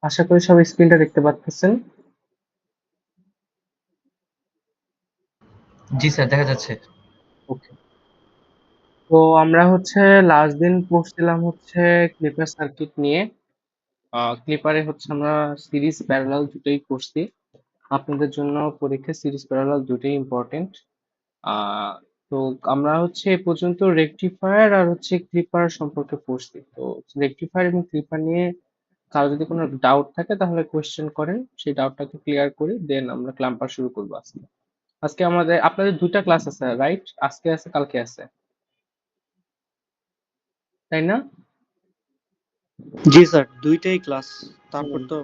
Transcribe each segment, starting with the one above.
আশা করি সবাই স্ক্রিনটা দেখতে পাচ্ছেন। জি স্যার, দেখা যাচ্ছে। ওকে। তো আমরা লাস্ট দিন পড়ছিলাম ক্লিপার সার্কিট নিয়ে। ক্লিপারে আমরা সিরিজ প্যারালাল দুটোই করছি। আপনাদের জন্য পরীক্ষা সিরিজ প্যারালাল দুটোই ইম্পর্টেন্ট। আহ তো আমরা এ পর্যন্ত রেকটিফায়ার আর ক্লিপার সম্পর্কে পড়ছি। তো রেকটিফায়ার এবং ক্লিপার নিয়ে কারো যদি কোনো ডাউট থাকে তাহলে কোয়েশ্চেন করেন, সেই ডাউটটাকে ক্লিয়ার করি, দেন আমরা ক্লাম্পার শুরু করবো আজকে। আজকে আপনাদের দুইটা ক্লাস আছে, রাইট? আজকে আছে, কালকে আছে, তাই না? জি স্যার, দুইটাই ক্লাস। তারপর হুম। তো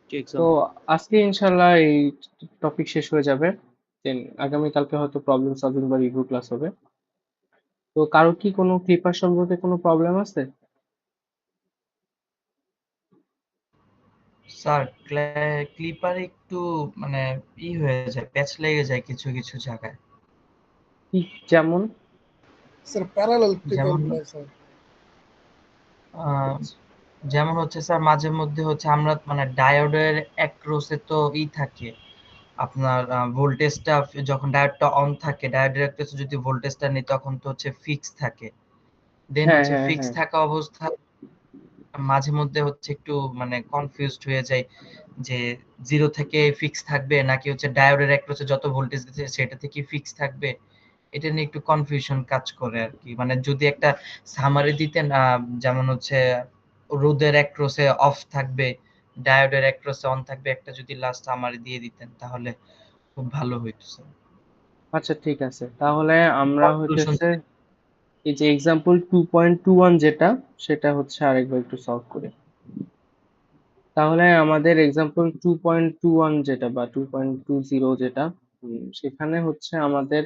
তো এক্সাম। আজকে ইনশাল্লাহ এই টপিক শেষ হয়ে যাবে, দেন আগামীকালকে হয়তো প্রবলেম সলভিং বা রিভিউ ক্লাস হবে। তো কারো কি কোনো ক্লিপার সম্পর্কে কোনো প্রবলেম আছে? স্যার, ক্লিপার একটু মানে হয়ে যায়, প্যাচ লেগে যায় কিছু কিছু জায়গায়। কি? যেমন? স্যার প্যারালাল ক্লিপার যেমন গুলো স্যার। আহ, যেমন হচ্ছে স্যার, মাঝে মধ্যে আমরা মানে ডায়োডের অ্যাক্রোসে তো থাকে আপনার ভোল্টেজটা, যখন ডায়োডটা অন থাকে, ডায়োডের অ্যাক্রোসে যদি ভোল্টেজটা নেই তখন তো ফিক্স থাকে। দেন হ্যাঁ, হ্যাঁ, ফিক্স হ্যাঁ। থাকা অবস্থায় মাঝে মধ্যে একটু মানে কনফিউজড হয়ে যায় যে জিরো থেকে ফিক্স থাকবে নাকি ডায়োডের অ্যাক্রোসে যত ভোল্টেজ দিচ্ছে সেটা থেকে ফিক্স থাকবে। এটা নিয়ে একটু কনফিউশন কাজ করে আর কি। মানে যদি একটা সামারি দিতেন, যেমন রোদের অ্যাক্রোসে অফ থাকবে, ডায়োডের অ্যাক্রোসে অন থাকবে, একটা যদি লাস্ট সামারি দিয়ে দিতেন তাহলে খুব ভালো হইতো স্যার। আচ্ছা, ঠিক আছে, তাহলে আমরা কনক্লুশন। এই যে এক্সাম্পল 2.21 যেটা, সেটা আরেকবার একটু সলভ করি। তাহলে আমাদের এক্সাম্পল 2.21 যেটা বা 2.20 যেটা, সেখানে আমাদের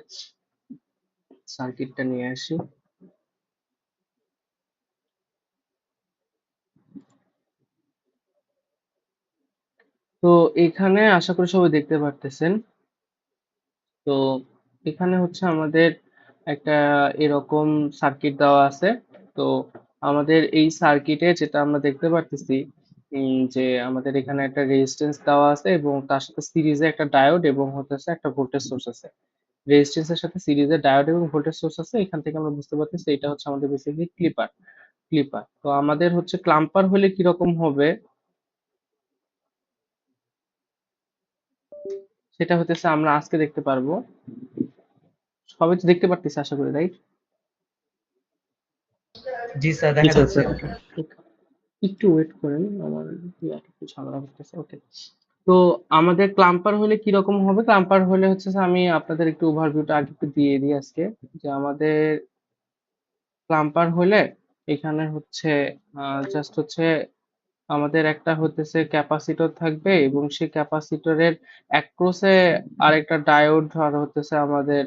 সার্কিটটা নিয়ে আসি। তো এখানে আশা করি সবাই দেখতে পারতেছেন। তো এখানে আমাদের একটা এরকম সার্কিট দেওয়া আছে। তো আমাদের এই সার্কিটে যেটা আমরা দেখতে পারতেছি, যে আমাদের এখানে একটা রেজিস্ট্যান্স দেওয়া আছে এবং তার সাথে সিরিজে একটা ডায়োড এবং একটা ভোল্টেজ সোর্স আছে। রেজিস্ট্যান্সের সাথে সিরিজে ডায়োড এবং ভোল্টেজ সোর্স আছে, এখান থেকে আমরা বুঝতে পারতেছি এটা আমাদের বেসিক্যালি ক্লিপার। ক্লিপার তো আমাদের ক্লাম্পার হলে কিরকম হবে, সেটা আমরা আজকে দেখতে পারবো। সবাই তো দেখতে পারতেছে আশা করি, রাইট? জি স্যার, জি দেখা স্যার। যাচ্ছে। একটু ওয়েট করেন, আমার একটু ঝামেলা করতেছে। ওকে। তো আমাদের ক্লাম্পার হলে কিরকম হবে? ক্লাম্পার হলে আমি আপনাদের একটু ওভারভিউটা আগে একটু দিয়ে দিই আজকে। যে আমাদের ক্লাম্পার হলে এখানে জাস্ট আমাদের একটা ক্যাপাসিটর থাকবে এবং সেই ক্যাপাসিটরের অ্যাক্রোসে আরেকটা ডায়োড আর আমাদের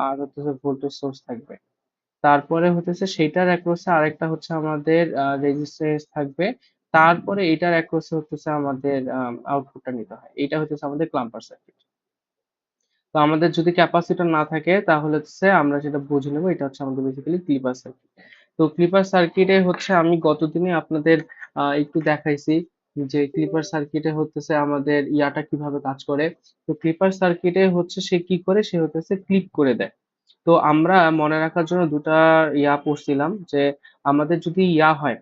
আর ভোল্টেজ সোর্স থাকবে। তারপরে সেইটার অ্যাক্রোসে আরেকটা আমাদের রেজিস্ট্যান্স থাকবে। তারপরে এটার অ্যাক্রোসে আমাদের আউটপুটটা নিতে হয়। এটা আমাদের ক্লাম্পার সার্কিট। তো আমাদের যদি ক্যাপাসিটর না থাকে তাহলে আমরা যেটা বুঝে নেবো, এটা আমাদের বেসিক্যালি ক্লিপার সার্কিট। তো ক্লিপার সার্কিটে আমি গতদিনে আপনাদের একটু দেখাইছি যে ক্লিপার সার্কিটে আমাদের ইয়াটা কিভাবে কাজ করে। তো ক্লিপার সার্কিটে সে কি করে, সে ক্লিপ করে দেয়। তো আমরা মনে রাখার জন্য দুটা ইয়া পড়ছিলাম যে আমাদের যদি ইয়া হয়,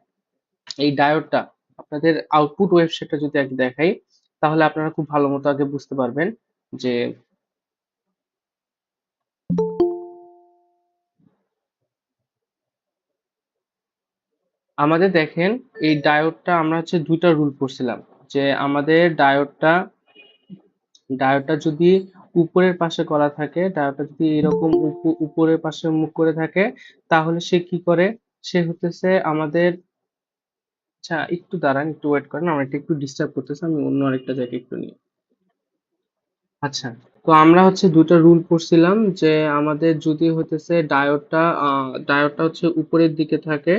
এই ডায়োডটা, আপনাদের আউটপুট ওয়েবসাইটটা যদি আগে দেখাই তাহলে আপনারা খুব ভালো মতো আগে বুঝতে পারবেন যে আমাদের দেখেন, এই ডায়োডটা আমরা দুইটা রুল পড়ছিলাম যে আমাদের ডায়োডটা যদি উপরের পাশে করা থাকে, ডায়োডটা যদি এরকম উপরের পাশে মুখ করে থাকে, তাহলে সে কি করে, সে আমাদের, আচ্ছা একটু দাঁড়ান, একটু ওয়েট করেন, আমার এটা একটু ডিস্টার্ব করতেছে, আমি অন্য আরেকটা জায়গায় একটু নিই। আচ্ছা, তো আমরা দুটো রুল পড়ছিলাম যে আমাদের যদি ডায়োডটা উপরের দিকে থাকে,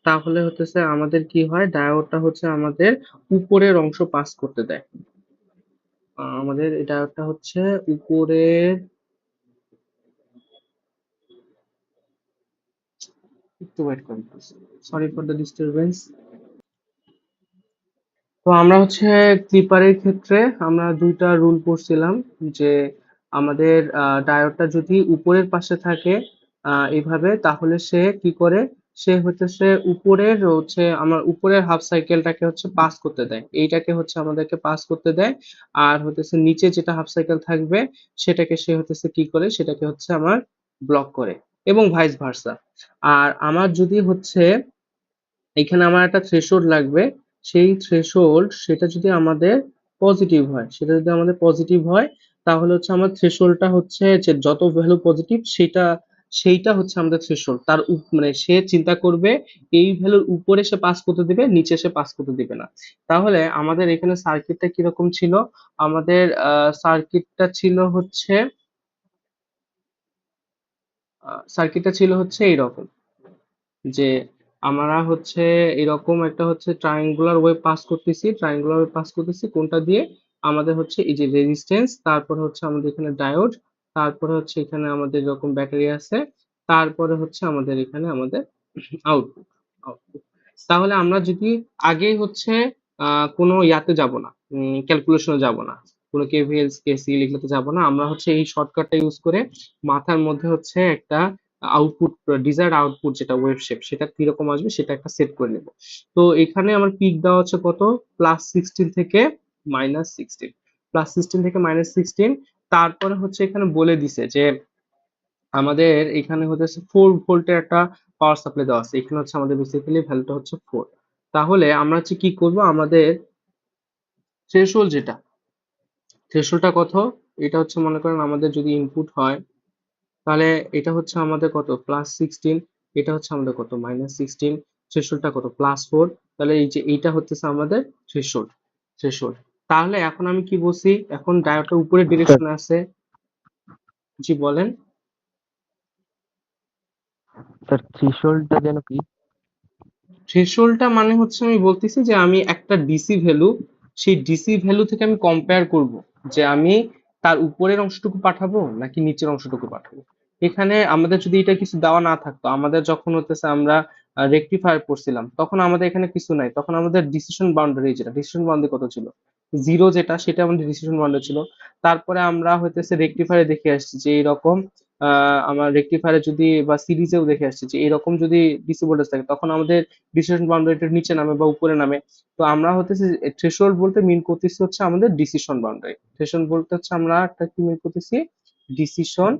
তাহলে আমাদের কি হয়, ডায়োডটা আমাদের উপরের অংশ পাস করতে দেয়। আমাদের এই ডায়োডটা উপরের, একটু ওয়েট করেন, সরি ফর দ্য ডিস্টারবেন্স। তো আমরা হচ্ছে ক্লিপারের ক্ষেত্রে আমরা দুইটা রুল পড়ছিলাম যে আমাদের ডায়োডটা যদি উপরের পাশে থাকে এইভাবে, তাহলে সে কি করে, সে হচ্ছে উপরের হচ্ছে আমার উপরের হাফ সাইকেলটাকে হচ্ছে পাস করতে দেয়, এইটাকে হচ্ছে আমাদেরকে পাস করতে দেয়। আর হচ্ছে নিচে যেটা হাফ সাইকেল থাকবে সেটাকে সে হচ্ছে কি করে, সেটাকে হচ্ছে আমার ব্লক করে, এবং ভাইস ভার্সা। আর আমার যদি হচ্ছে এখানে আমার একটা থ্রেশহোল্ড লাগবে, সেই থ্রেশহোল্ড সেটা যদি আমাদের পজিটিভ হয়, সেটা যদি আমাদের পজিটিভ হয়, তাহলে হচ্ছে আমার থ্রেশহোল্ডটা হচ্ছে যে যত ভ্যালু পজিটিভ সেইটা হচ্ছে আমাদের থ্রেশহোল্ড। তার মানে সে চিন্তা করবে এই ভ্যালুর উপরে সে পাস করতে দিবে, নিচে সে পাস করতে দিবে না। তাহলে আমাদের এখানে সার্কিটটা কিরকম ছিল, আমাদের সার্কিটটা ছিল হচ্ছে এইরকম, যে আমরা হচ্ছে এরকম একটা হচ্ছে ট্রায়াঙ্গুলার ওয়েভ পাস করতেছি কোনটা দিয়ে, আমাদের হচ্ছে এই যে রেজিস্ট্যান্স, তারপরে হচ্ছে আমাদের এখানে ডায়োড, তারপরে হচ্ছে এখানে আমাদের এরকম ব্যাটারি আছে, তারপরে হচ্ছে আমাদের এখানে আমাদের আউটপুট আউটপুট তাহলে আমরা যদি আগে হচ্ছে কোনো ইয়াতে যাব না, ক্যালকুলেশনে যাব না, কোনো কেভিএল কেসিএল এগুলোতে যাব না, আমরা হচ্ছে এই শর্টকাটটা ইউজ করে মাথার মধ্যে হচ্ছে একটা আউটপুট, ডিজায়ার্ড আউটপুট যেটা ওয়েভ শেপ সেটা কিরকম আসবে সেটা একটা সেট করে নেব। তো এখানে আমার পিক দেওয়া হচ্ছে কত, +16 থেকে -16, +16 থেকে -16। তারপরে হচ্ছে এখানে বলে দিছে যে আমাদের এখানে হচ্ছে 4 ভোল্টের একটা পাওয়ার সাপ্লাই দেওয়া আছে, এখানে হচ্ছে আমাদের বেসিক্যালি ভ্যালুটা হচ্ছে 4। তাহলে আমরা হচ্ছে কি করব, আমাদের থ্রেশহোল্ড যেটা, থ্রেশহোল্ডটা কত, এটা হচ্ছে মনে করেন আমাদের যদি ইনপুট হয়, তাহলে এটা হচ্ছে আমাদের কত, +16, এটা হচ্ছে আমাদের কত, -16, থ্রেশহোল্ডটা কত, +4। তাহলে এই যে এইটা হচ্ছে আমাদের থ্রেশহোল্ড। তাহলে এখন আমি কি বলছি, এখন ডায়োডটা উপরের স্যার ডিরেকশনে আছে। জি বলেন। স্যার থ্রেশহোল্ডটা যেন কি? থ্রেশহোল্ডটা মানে হচ্ছে আমি বলতেছি যে আমি একটা ডিসি ভ্যালু, সেই ডিসি ভ্যালু থেকে আমি কম্পেয়ার করব যে আমি তার উপরের অংশটুকু পাঠাবো নাকি নিচের অংশটুকু পাঠাবো। এখানে আমাদের যদি এটা কিছু দেওয়া না থাকতো, আমাদের যখন হতেছে আমরা রেকটিফায়ার করছিলাম, তখন আমাদের এখানে কিছু নাই, তখন আমাদের ডিসিশন বাউন্ডারি, যেটা ডিসিশন বাউন্ডারি কত ছিল, 0, যেটা সেটা আমাদের ডিসিশন বাউন্ডারি ছিল। তারপরে আমরা হইতেছে রেকটিফায়ারে দেখে আসছি যে এরকম আমার রেকটিফায়ারে যদি বা সিরিজেও দেখে আসছি যে এরকম যদি ডিসি ভোল্টেজ থাকে, তখন আমাদের ডিসিশন বাউন্ডারিটা নিচে নামে বা উপরে নামে। তো আমরা হতেছে থ্রেশহোল্ড বলতে মিন করতেছি হচ্ছে আমাদের ডিসিশন বাউন্ডারি। থ্রেশহোল্ড বলতে হচ্ছে আমরা একটা কি মিন করতেছি, ডিসিশন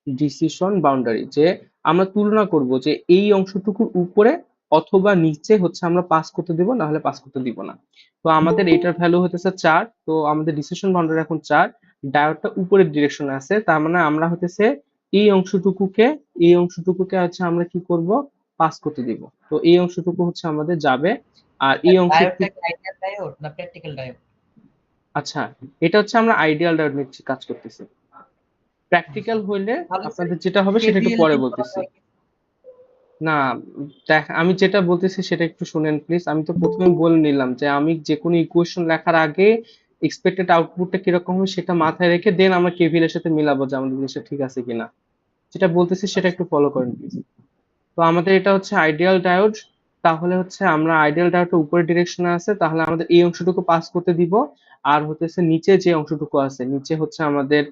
ডিসিশন বাউন্ডারি, যে আমরা তুলনা করব যে এই অংশটুকুর উপরে অথবা নিচে হচ্ছে আমরা পাস করতে দিব, না হলে পাস করতে দিব না। তো আমাদের এটার ভ্যালু হতেছে 4, তো আমাদের ডিসিশন বাউন্ডারি এখন 4, ডায়োডটা উপরের ডিরেকশনে আছে, তার মানে আমরা হতেছে এই অংশটুকুকে এই অংশটুকুকে হচ্ছে আমরা কি করব, পাস করতে দিব। তো এই অংশটুকু হচ্ছে আমাদের যাবে, আর এই ডায়োডটা অংশটুকু, কি আইডিয়াল ডায়োড না প্র্যাকটিক্যাল ডায়োড? আচ্ছা, এটা হচ্ছে আমরা আইডিয়াল ডায়োড নিয়ে কাজ করতেছি। প্র্যাকটিক্যাল হইলে তাহলে স্যার আপনাদের যেটা হবে সেটা একটু কেভিএল পরে ইউজ করা বলতেছি। যায় কি? না, আমি যেটা বলতেছি সেটা একটু শুনেন প্লিজ। আমি তো প্রথমে বলে নিলাম যে আমি যে কোনো ইকুয়েশন লেখার আগে এক্সপেক্টেড আউটপুটটা কিরকম হবে সেটা মাথায় রেখে দেন আমরা কেভিএল এর সাথে মিলাবো যে আমাদের জিনিসটা ঠিক আছে কিনা। যেটা বলতেছি সেটা আচ্ছা একটু ফলো করেন প্লিজ। তো আমাদের এটা হচ্ছে আইডিয়াল ডায়োড, তাহলে হচ্ছে আমরা আইডিয়াল ডায়োডটা উপরের ডিরেকশনে আছে, তাহলে আমাদের এই অংশটুকু পাস করতে দিব, আর হতেছে নিচে যে অংশটুকু আছে, নিচে হচ্ছে আমাদের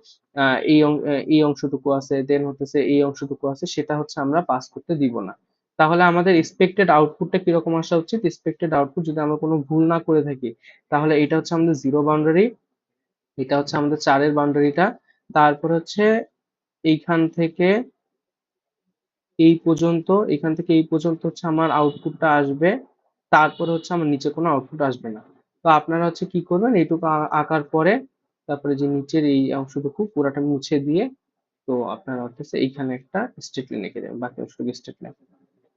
এই অংশটুকু আছে, দেন হতেছে এই অংশটুকু আছে, সেটা হচ্ছে আমরা পাস করতে দিব না। তাহলে আমাদের এক্সপেক্টেড আউটপুটটা কিরকম আসা উচিত, এক্সপেক্টেড আউটপুট যদি আমরা কোনো ভুল না করে থাকি, তাহলে এটা হচ্ছে আমাদের 0 বাউন্ডারি, এটা হচ্ছে আমাদের 4-এর বাউন্ডারিটা, তারপর হচ্ছে এইখান থেকে এখান থেকে এই পর্যন্ত হচ্ছে আমার আউটপুটটা আসবে, তারপরে হচ্ছে আমার নিচে কোনো আউটপুট আসবে না। তো আপনারা হচ্ছে কি করবেন, এইটুকু আঁকার পরে তারপরে যে নিচের এই অংশটুকু পুরাটা মুছে দিয়ে, তো আপনারা হচ্ছে এইখানে একটা স্ট্রেট লাইন এঁকে দেবেন, বাকি অংশটুকু স্ট্রেট লাইন।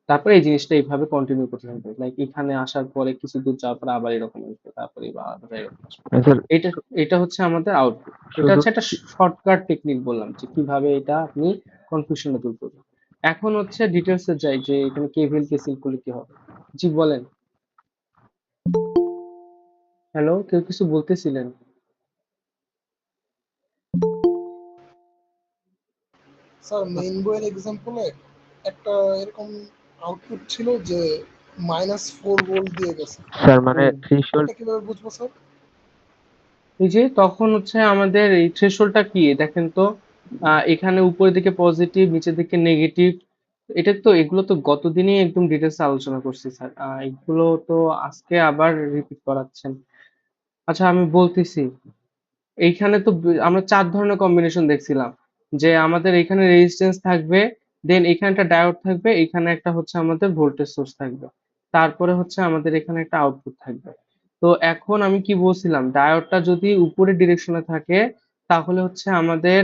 তারপরে এই জিনিসটা এইভাবে কন্টিনিউ করতে থাকবে, লাইক এখানে আসার পরে কিছু দূর যাওয়ার পরে আবার এরকম আসবে, তারপরে আবার এরকম আসবে। স্যার এটা এটা হচ্ছে আমাদের আউটপুট। এটা শুধু হচ্ছে একটা শর্টকাট টেকনিক বললাম যে কিভাবে এটা আপনি কনফিউশনটা দূর করবেন। এখন হচ্ছে ডিটেলসে যাই যে এখানে কেভিএল কেসিএল করলে কি হবে। জি বলেন। হ্যালো, কেউ কিছু বলতেছিলেন? স্যার মেইন বইয়ের এক্সাম্পলে একটা এরকম আউটপুট ছিল যে -4 ভোল্ট দিয়ে গেছে। স্যার মানে হুম। থ্রেশহোল্ড এটা কিভাবে বুঝবো স্যার? এই যে তখন হচ্ছে আমাদের এই থ্রেশহোল্ডটা কি দেখেন তো, এখানে উপরের দিকে পজিটিভ, নিচের দিকে নেগেটিভ। এটা তো এগুলো তো গতদিনই একদম ডিটেলস আলোচনা করছি স্যার, এগুলো তো আজকে আবার রিপিট করাচ্ছেন। আচ্ছা আমি বলতেছি, এইখানে তো আমরা 4 ধরনের কম্বিনেশন দেখছিলাম, যে আমাদের এখানে রেজিস্ট্যান্স থাকবে, দেন এখানে একটা ডায়োড থাকবে, এখানে একটা হচ্ছে আমাদের ভোল্টেজ সোর্স থাকবে, তারপরে হচ্ছে আমাদের এখানে একটা আউটপুট থাকবে। তো এখন আমি কি বলছিলাম, ডায়োডটা যদি উপরের ডিরেকশনে থাকে তাহলে হচ্ছে আমাদের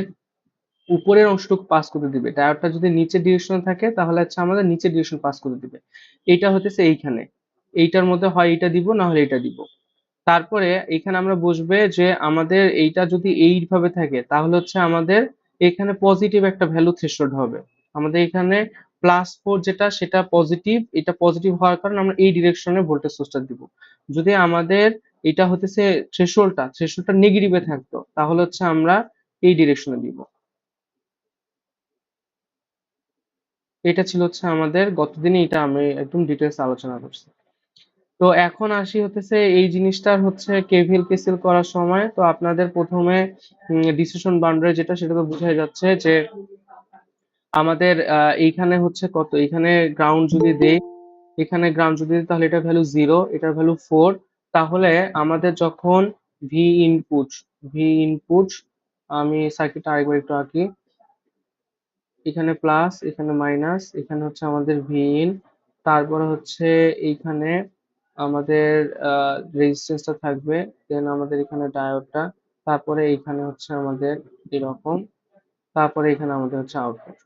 উপরের অংশটুকু পাস করে দিবে, ডায়োডটা যদি নিচের ডিরেকশনে থাকে তাহলে হচ্ছে আমাদের নিচের ডিরেকশন পাস করে দিবে। এইটা হতেছে এইখানে, এইটার মধ্যে হয় এইটা দিব না হলে এটা দিব। তারপরে এখানে আমরা বসবে যে আমাদের এইটা যদি এইভাবে থাকে তাহলে হচ্ছে আমাদের এখানে পজিটিভ একটা ভ্যালু থ্রেশহোল্ড হবে। আমাদের এখানে +4 যেটা সেটা পজিটিভ, এটা পজিটিভ হওয়ার কারণে আমরা এই ডিরেকশনে ভোল্টেজ সোর্সটা দিব। যদি আমাদের এটা হতেছে থ্রেশহোল্ডটা নেগেটিভে থাকতো তাহলে হচ্ছে আমরা এই ডিরেকশনে দিব। এটা ছিল হচ্ছে আমাদের গতদিনই, এটা আমি একদম ডিটেলস আলোচনা করছি। তো এখন আসি হতেছে এই জিনিসটার হচ্ছে কেভিএল কেসিএল করার সময়, তো আপনাদের প্রথমে ডিসিশন বাউন্ডারি যেটা সেটা তো বোঝাই যাচ্ছে যে আমাদের এইখানে হচ্ছে কত, এখানে গ্রাউন্ড যদি দেই, এখানে গ্রাউন্ড যদি দিই তাহলে এটার ভ্যালু 0, এটার ভ্যালু 4। তাহলে আমাদের যখন ভি ইনপুট আমি সার্কিটটা আরেকবার একটু আঁকি, এখানে প্লাস, এখানে মাইনাস, এখানে হচ্ছে আমাদের ভিইন, তারপরে হচ্ছে এইখানে আমাদের রেজিস্ট্যান্সটা থাকবে, দেন আমাদের এখানে ডায়োডটা, তারপরে এইখানে হচ্ছে আমাদের এরকম, তারপরে এখানে আমাদের হচ্ছে আউটপুট।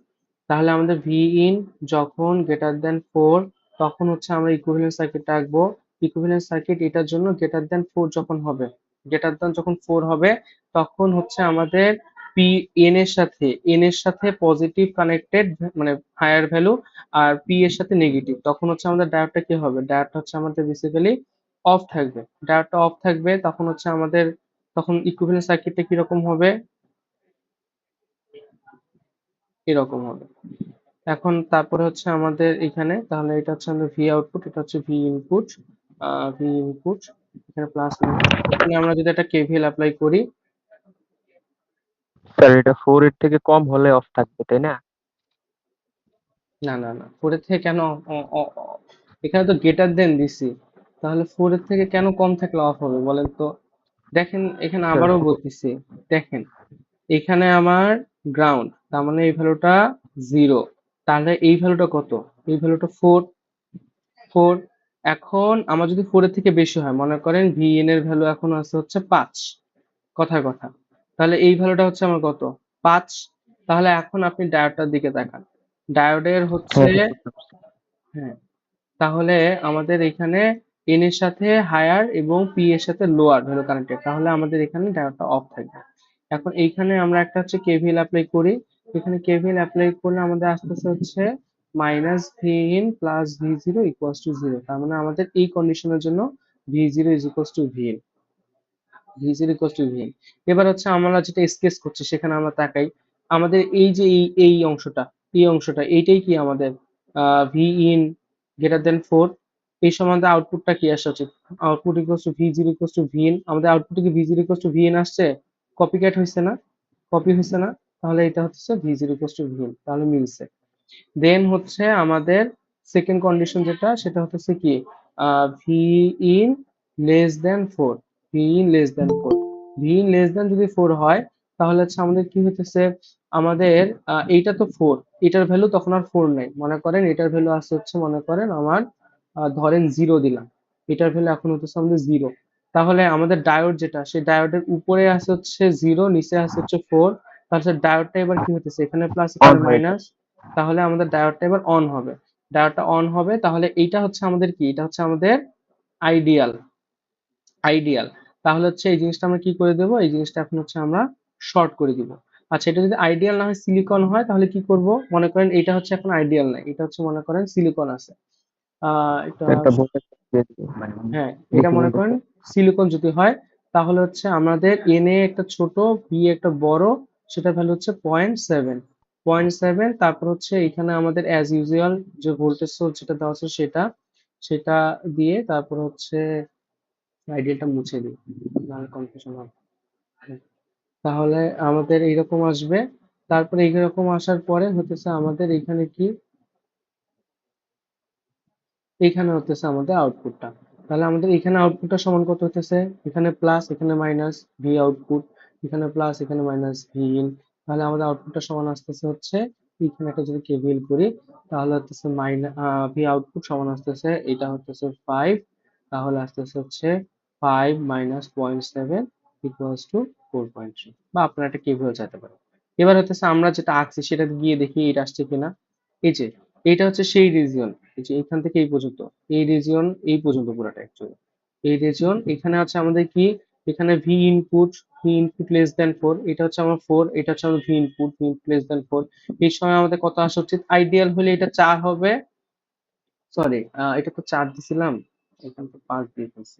তাহলে আমাদের ভি ইন যখন গ্রেটার দেন 4 তখন হচ্ছে আমরা ইকুইভ্যালেন্ট সার্কিটটা আঁকবো। ইকুইভ্যালেন্ট সার্কিট এটার জন্য গ্রেটার দেন 4 যখন হবে, গ্রেটার দেন যখন 4 হবে তখন হচ্ছে আমাদের পি এন এর সাথে পজিটিভ কানেক্টেড, মানে হায়ার ভ্যালু, আর পি এর সাথে নেগেটিভ, তখন হচ্ছে আমাদের ডায়োডটা কি হবে, ডায়োডটা হচ্ছে আমাদের বেসিক্যালি অফ থাকবে। ডায়োডটা অফ থাকবে তখন হচ্ছে আমাদের, তখন ইকুইভ্যালেন্ট সার্কিটটা কিরকম হবে, এরকম হবে। এখন তারপরে হচ্ছে আমাদের এখানে, তাহলে এটা হচ্ছে আমাদের ভি আউটপুট, এটা হচ্ছে ভি ইনপুট, এখানে প্লাস মাইনাস। এখানে আমরা যদি একটা কেভিএল অ্যাপ্লাই করি, স্যার এটা 4 এর থেকে কম হলে অফ থাকবে তাই না? না না না, 4 এর থেকে কেন এখানে তো গ্রেটার দেন দিছি, তাহলে 4 এর থেকে কেন কম থাকলে অফ হবে বলেন তো। দেখেন এখানে স্যার আবারও বলতেছি, দেখেন এখানে আমার গ্রাউন্ড, তার মানে এই ভ্যালুটা 0, তাহলে এই ভ্যালুটা কত, এই ভ্যালুটা 4। এখন আমার যদি 4 এর থেকে বেশি হয়, মনে করেন ভিএন এর ভ্যালু এখন আছে হচ্ছে 5, কথার কথা, তাহলে এই ভ্যালুটা হচ্ছে আমার কত, 5। তাহলে এখন আপনি ডায়োডটার দিকে তাকান, ডায়োডের হচ্ছে, হ্যাঁ স্যার, বুঝতে পারছি। হ্যাঁ, তাহলে আমাদের এখানে এন এর সাথে হায়ার এবং পি এর সাথে লোয়ার ভ্যালু কানেক্টেড, তাহলে আমাদের এখানে ডায়োডটা অফ থাকবে। এখন এইখানে আমরা একটা হচ্ছে কেভিএল অ্যাপ্লাই করি, এখানে কেভিএল অ্যাপ্লাই করলে আমাদের আসতেছে হচ্ছে minus V in plus V zero equals to 0, তার মানে আমাদের এই কন্ডিশনের জন্য V zero is equals two V in, V zero equals to V in. এবার হচ্ছে আমরা যেটা স্কেচ করছি সেখানে আমরা তাকাই, আমাদের এই যে এই অংশটা, এইটাই কি আমাদের ভি ইন গ্রেটার দেন 4, এই সম্বন্ধে আউটপুটটা কি আসা উচিত, output equals to V zero equals to V in. আমাদের আউটপুটে কি V zero equals to V in আসছে, কপি ক্যাট হয়েছে না, কপি হয়েছে না, তাহলে এটা হচ্ছে V zero equals to V in, তাহলে মিলছে। দেন হচ্ছে আমাদের সেকেন্ড কন্ডিশন যেটা সেটা হচ্ছে কি, V in less than 4, V in less than যদি 4 হয় তাহলে হচ্ছে আমাদের কি হইতেছে, আমাদের এইটা তো 4, এটার ভ্যালু তখন আর 4 নাই, মনে করেন এটার ভ্যালু আছে হচ্ছে, মনে করেন আমার ধরেন 0 দিলাম, এটার ভ্যালু এখন হচ্ছে আমাদের 0। তাহলে আমাদের ডায়োড যেটা, সেই ডায়োডের উপরে আছে হচ্ছে 0, নিচে আছে হচ্ছে 4, তাহলে ডায়োডটা এবার কি হতেছে, এখানে প্লাস অন এখানে হয়ে মাইনাস, যাবে। তাহলে আমাদের ডায়োডটা এবার অন হবে। ডায়োডটা অন হবে, তাহলে এইটা হচ্ছে আমাদের কি, এটা হচ্ছে আমাদের আইডিয়াল, আইডিয়াল। তাহলে হচ্ছে এই জিনিসটা আমরা কি করে দেবো, এই জিনিসটা এখন হচ্ছে আমরা শর্ট করে দিব। আচ্ছা এটা যদি আইডিয়াল না হয়, সিলিকন হয়, তাহলে কি করব, মনে করেন এটা হচ্ছে এখন আইডিয়াল নাই, এটা হচ্ছে মনে করেন সিলিকন আছে, এটা, একটা ভোল্টেজ দিয়ে দিবে মানে হ্যাঁ এটা ডিসি মনে ভোল্টেজ। করেন সিলিকন যদি হয়, তাহলে হচ্ছে আমাদের এন এ একটা ছোট, বি একটা বড়, সেটা ভ্যালু হচ্ছে 0.7, তারপর হচ্ছে এখানে আমাদের অ্যাজ ইউজুয়াল যে ভোল্টেজ সোর্স যেটা দেওয়া আছে সেটা, সেটা দিয়ে তারপর হচ্ছে আইডিয়াটা মুছে দিই, নাহলে কনফিউশন হবে। তাহলে আমাদের এইরকম আসবে। তারপরে এইরকম আসার পরে হতেছে আমাদের এখানে কি, এখানে হতেছে আমাদের আউটপুটটা। তাহলে আমাদের এখানে আউটপুটটা সমান কত হতেছে, এখানে প্লাস এখানে মাইনাস ভি আউটপুট, এখানে প্লাস এখানে মাইনাস ভি ইন। তাহলে আমাদের আউটপুটটা সমান আসতেছে হচ্ছে, এখানে একটা যদি কেভিএল করি তাহলে হতেছে মাইনাস ভি আউটপুট সমান আসতেছে, এটা হতেছে 5, তাহলে আসতেছে হচ্ছে 5 মাইনাস 0.7 ইকুয়ালস টু 4.3, বা আপনারা একটা কেভিএল চাইতে পারেন। এবার হতেছে আমরা যেটা আঁকছি সেটা গিয়ে দেখি এটা আসছে কিনা। এই যে এইটা হচ্ছে সেই রিজিয়ন, এই যে এখান থেকে এই পর্যন্ত, এই রিজিয়ন এই পর্যন্ত পুরোটা অ্যাকচুয়ালি এই রিজিয়ন। এখানে হচ্ছে আমাদের কি, এখানে ভি ইনপুট লেস দেন 4, এটা হচ্ছে আমার 4, এটা হচ্ছে আমার ভি ইনপুট লেস দেন 4। এই সময় আমাদের কত আসা উচিত, আইডিয়াল হলে এটা 4 হবে, সরি এটা তো 4 দিছিলাম, এখানে তো 5 দিয়ে ফেলছি,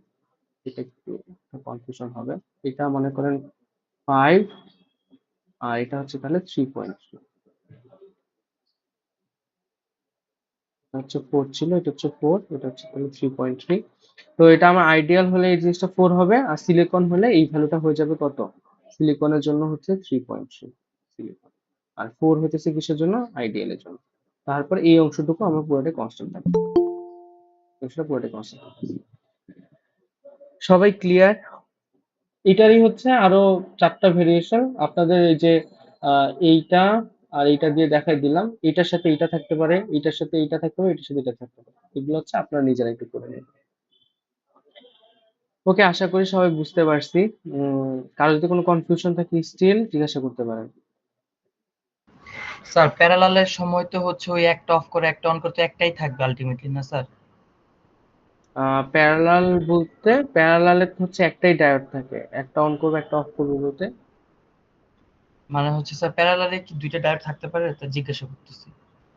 এটা একটু কনফিউশন হবে। এটা মনে করেন 5, আর এটা হচ্ছে তাহলে 3.3, হচ্ছে 4 ছিল, এটা হচ্ছে 4, এটা হচ্ছে তাহলে 3.3। তো এটা আমার আইডিয়াল হলে এই জিনিসটা 4 হবে, আর সিলিকন হলে এই ভ্যালুটা হয়ে যাবে কত, সিলিকনের জন্য হচ্ছে 3.3 সিলিকন, আর 4 হইতেছে কিসের জন্য, আইডিয়ালের জন্য। তারপর এই অংশটুকু আমার পুরোটাই কনস্ট্যান্ট থাকবে, অংশটা পুরোটাই কনস্ট্যান্ট থাকবে। সবাই ক্লিয়ার? এটারই হচ্ছে আরো 4টা ভেরিয়েশন আপনাদের, এই যে এইটা আর এইটা দিয়ে দেখাই দিলাম, এটার সাথে এটা থাকতে পারে, এটার সাথে এটা থাকতে পারে, এটার সাথে এটা থাকতে পারে, এগুলো হচ্ছে আপনারা নিজেরা একটু করে নেবেন। ওকে, আশা করি সবাই বুঝতে পারছি। কারো যদি কোনো কনফিউশন থাকে স্টিল জিজ্ঞাসা করতে পারেন। স্যার প্যারালালের সময় তো হচ্ছে ওই একটা অফ করে একটা অন করতে একটাই থাকবে আলটিমেটলি, না স্যার? প্যারালাল বলতে প্যারালালে হচ্ছে একটাই ডায়োড থাকে, একটা অন করবে একটা অফ করবে বলতে। মানে হচ্ছে স্যার প্যারালালে কি দুইটা ডায়োড থাকতে পারে, তা জিজ্ঞাসা করতেছি।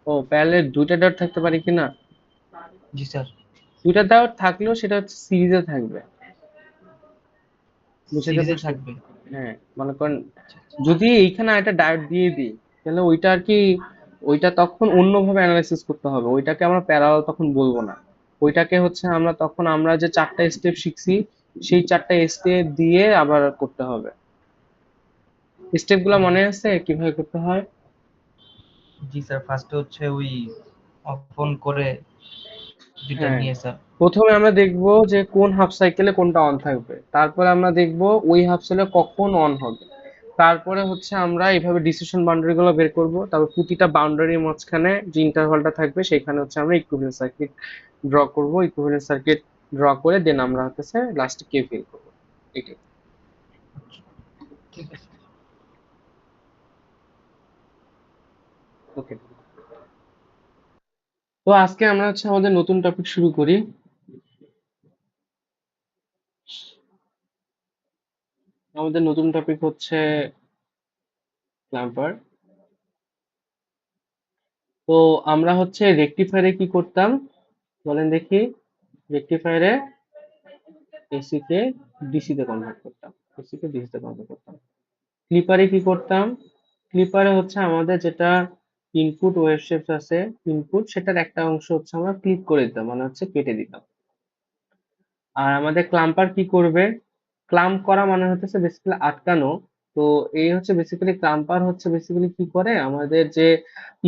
ও, প্যারালালে দুইটা ডায়োড থাকতে পারে কিনা, জি স্যার। দুইটা ডায়োড থাকলেও সেটা হচ্ছে সিরিজে থাকবে, বুঝাতে সিরিজে পারছি? থাকবে। হ্যাঁ, মনে করেন আচ্ছা, যদি এইখানে একটা ডায়োড দিয়ে দিই, তাহলে ওইটা আর কি, ওইটা তখন অন্যভাবে অ্যানালাইসিস করতে হবে, ওইটাকে আমরা প্যারালাল তখন বলবো না। ওইটাকে হচ্ছে আমরা তখন আমরা যে 4টা স্টেপ শিখছি সেই 4টা স্টেপ দিয়ে আবার করতে হবে। স্টেপ গুলা মনে আছে কিভাবে করতে হয়? জি স্যার, ফার্স্টে হচ্ছে ওই অফ অন করে দুইটা হ্যাঁ, নিয়ে স্যার। প্রথমে আমরা দেখব যে কোন হাফ সাইকেলে কোনটা অন থাকবে, তারপরে আমরা দেখব ওই হাফ সাইকেলে কখন অন হবে, তারপরে হচ্ছে আমরা এইভাবে ডিসিশন বাউন্ডারি গুলো বের করব, তারপর প্রতিটা বাউন্ডারির মাঝখানে যে ইন্টারভালটা থাকবে সেখানে হচ্ছে আমরা ইকুইভ্যালেন্ট সার্কিট ড্র করব, ইকুইভ্যালেন্ট সার্কিট ড্র করে দেন আমরা হচ্ছে লাস্টে কেভিএল করব, এটাই। ঠিক আছে। ওকে, তো আজকে আমরা হচ্ছে আমাদের নতুন টপিক শুরু করি। আমাদের নতুন টপিক হচ্ছে ক্ল্যাম্পার। তো আমরা হচ্ছে রেকটিফায়ারে কি করতাম বলেন দেখি, রেকটিফায়ারে এসি কে ডিসি তে কনভার্ট করতাম, এসি কে ডিসি তে কনভার্ট করতাম। ক্লিপারে কি করতাম, ক্লিপারে হচ্ছে আমাদের যেটা ইনপুট ওয়েভ শেপস আছে, ইনপুট সেটার একটা অংশ হচ্ছে আমরা ক্লিপ করে দিতাম, মানে হচ্ছে কেটে দিতাম। আর আমাদের ক্লাম্পার কি করবে, ক্লাম্প করা মানে হচ্ছে বেসিক্যালি আটকানো। তো এই হচ্ছে বেসিক্যালি ক্লাম্পার হচ্ছে বেসিক্যালি কি করে, আমাদের যে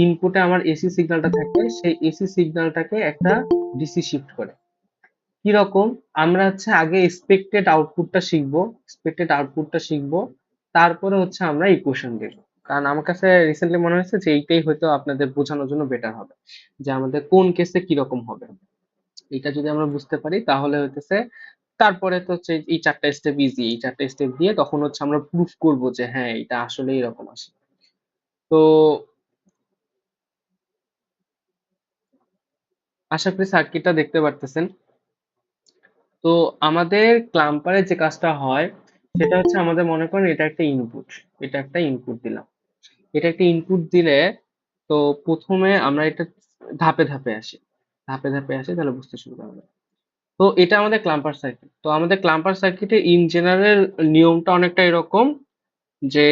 ইনপুটে আমার এসি সিগন্যালটা থাকে সেই এসি সিগন্যালটাকে একটা ডিসি শিফট করে। কিরকম, আমরা হচ্ছে আগে এক্সপেক্টেড আউটপুটটা শিখবো, তারপরে হচ্ছে আমরা ইকুয়েশন দেখবো। কারণ আমার কাছে রিসেন্টলি মনে হয়েছে যে এইটাই হয়তো আপনাদের বোঝানোর জন্য বেটার হবে, যে আমাদের কোন কেসে কিরকম হবে। এটা যদি আমরা বুঝতে পারি তাহলে হইতেছে, তারপরে তো হচ্ছে এই 4টা স্টেপ ইজি, এই 4টা স্টেপ দিয়ে তখন হচ্ছে আমরা প্রুফ করব যে হ্যাঁ এটা আসলে এরকম আসে। তো আশা করি সার্কিটটা দেখতে পারতেছেন। তো আমাদের ক্লাম্পারের যে কাজটা হয় সেটা হচ্ছে, আমাদের মনে করেন এটা একটা ইনপুট, এটা একটা ইনপুট দিলাম, এটা একটা ইনপুট দিলে, তো প্রথমে আমরা এটা ধাপে ধাপে আসি, ধাপে ধাপে আসি তাহলে বুঝতে সুবিধা হবে। তো এটা আমাদের ক্লাম্পার সার্কিট। তো আমাদের ক্লাম্পার সার্কিটে ইন জেনারেল নিয়মটা অনেকটা এরকম, যে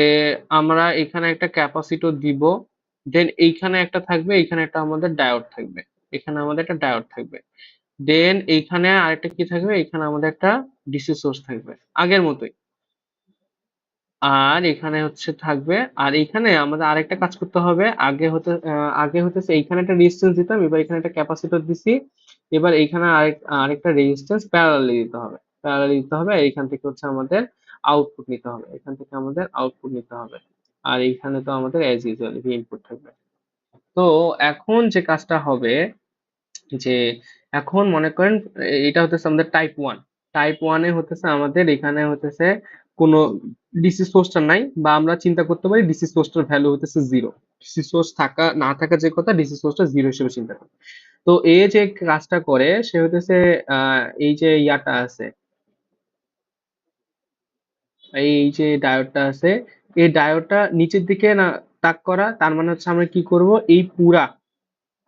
আমরা এখানে একটা ক্যাপাসিটর দিব, দেন এইখানে একটা থাকবে, এইখানে একটা আমাদের ডায়োড থাকবে, এখানে আমাদের একটা ডায়োড থাকবে। দেন এইখানে আরেকটা কি থাকবে, এখানে আমাদের একটা ডিসি সোর্স থাকবে আগের মতোই। আর এখানে হচ্ছে থাকবে, আর এইখানে আমাদের আরেকটা কাজ করতে হবে। আগে হতেছে এইখানে একটা রেজিস্ট্যান্স দিতাম, এবার এখানে একটা ক্যাপাসিটর দিছি। এবার এইখানে আরেকটা রেজিস্ট্যান্স প্যারালালি দিতে হবে, আর এইখান থেকে হচ্ছে আমাদের আউটপুট নিতে হবে, এখান থেকে আমাদের আউটপুট নিতে হবে। আর এইখানে তো আমাদের অ্যাজ ইউজুয়াল ইনপুট থাকবে। তো এখন যে কাজটা হবে, যে এখন মনে করেন এটা হতেছে আমাদের টাইপ ওয়ানে হতেছে আমাদের এখানে হতেছে কোনো ডিসি সোর্সটা নাই, বা আমরা চিন্তা করতে পারি ডিসি সোর্সটার ভ্যালু হতেছে জিরো। ডিসি সোর্স থাকা না থাকা যে কথা, ডিসি সোর্সটা জিরো হিসেবে চিন্তা করি। তো এ যে কাজটা করে সে হতেছে এই যে ইয়াটা আছে, এই যে ডায়োডটা আছে, এই ডায়োডটা নিচের দিকে না তাক করা, তার মানে হচ্ছে আমরা কি করব, এই পুরা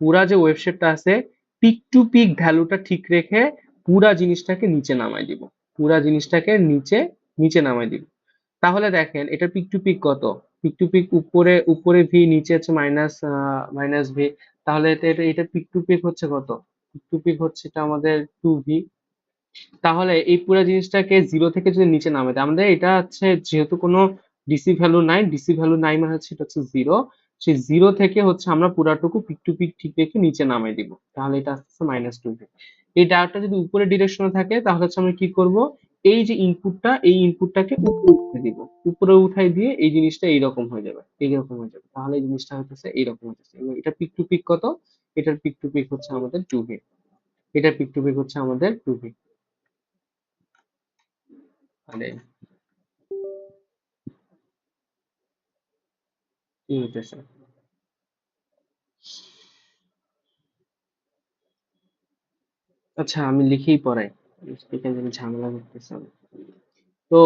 পুরা যে ওয়েবশেপটা আছে, পিক টু পিক ভ্যালুটা ঠিক রেখে পুরা জিনিসটাকে নিচে নামাই দিব, পুরা জিনিসটাকে নিচে নিচে নামাই দিব। তাহলে দেখেন এটা পিক টু পিক কত, পিক টু পিক উপরে উপরে ভি, নিচে হচ্ছে মাইনাস মাইনাস ভি। তাহলে এটা পিক টু পিক হচ্ছে কত, পিক টু পিক হচ্ছে এটা আমাদের 2v। তাহলে এই পুরো জিনিসটাকে জিরো থেকে যদি নিচে নামে দেয়, আমাদের এটা হচ্ছে যেহেতু কোনো ডিসি ভ্যালু নাই মানে হচ্ছে এটা হচ্ছে জিরো। সেই জিরো থেকে হচ্ছে আমরা পুরাটুকু পিক টু পিক ঠিক রেখে নিচে নামাই দিব, তাহলে এটা আসছে -2v। এই ডায়োডটা যদি উপরে ডিরেকশনে থাকে তাহলে হচ্ছে আমরা কি করব, এই যে ইনপুটটা, এই ইনপুটটাকে উপরে উঠাই দিব, উপরে উঠাই দিয়ে এই জিনিসটা এইরকম হয়ে যাবে, এইরকম হয়ে যাবে। তাহলে এই জিনিসটা হচ্ছে এইরকম হচ্ছে। এটা পিক টু পিক কত, এটার পিক টু পিক হচ্ছে আমাদের 2v, এটার পিক টু পিক হচ্ছে আমাদের 2v। মানে কি হইতেছে, আচ্ছা আমি লিখেই পড়াই, স্পিকার যেন ঝামেলা করতেছে। তো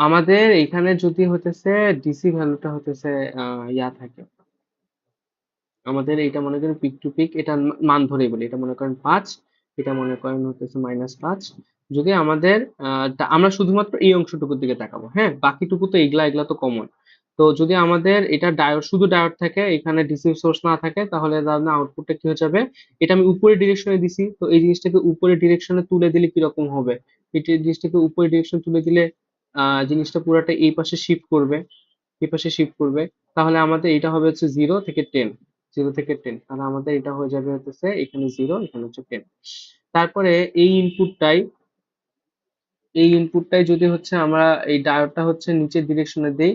আমাদের এখানে যদি হতেছে ডিসি ভ্যালুটা হতেছে ইয়া থাকে, আমাদের এটা মনে করেন পিক টু পিক, এটা মান ধরেই বলি, এটা মনে করেন 5, এটা মনে করেন হতেছে -5। যদি আমাদের আমরা শুধুমাত্র এই অংশটুকুর দিকে তাকাবো, হ্যাঁ, বাকিটুকু তো এগুলা এগুলা তো কমন। তো যদি আমাদের এটা ডায়োড, শুধু ডায়োড থাকে, এখানে ডিসি সোর্স না থাকে, তাহলে আউটপুটটা কি হয়ে যাবে, এটা আমি উপরের ডিরেকশনে দিছি, তো এই জিনিসটাকে উপরের ডিরেকশনে তুলে দিলে কিরকম হবে, এটা জিনিসটাকে উপরের ডিরেকশনে তুলে দিলে জিনিসটা পুরাটা এই পাশে শিফট করবে, এই পাশে শিফট করবে। তাহলে আমাদের এটা হবে হচ্ছে 0 থেকে 10, 0 থেকে 10, তাহলে আমাদের এটা হয়ে যাবে হচ্ছে এখানে 0, এখানে হচ্ছে 10। তারপরে এই ইনপুটটাই, যদি হচ্ছে আমরা এই ডায়োডটা হচ্ছে নিচের ডিরেকশনে দেই,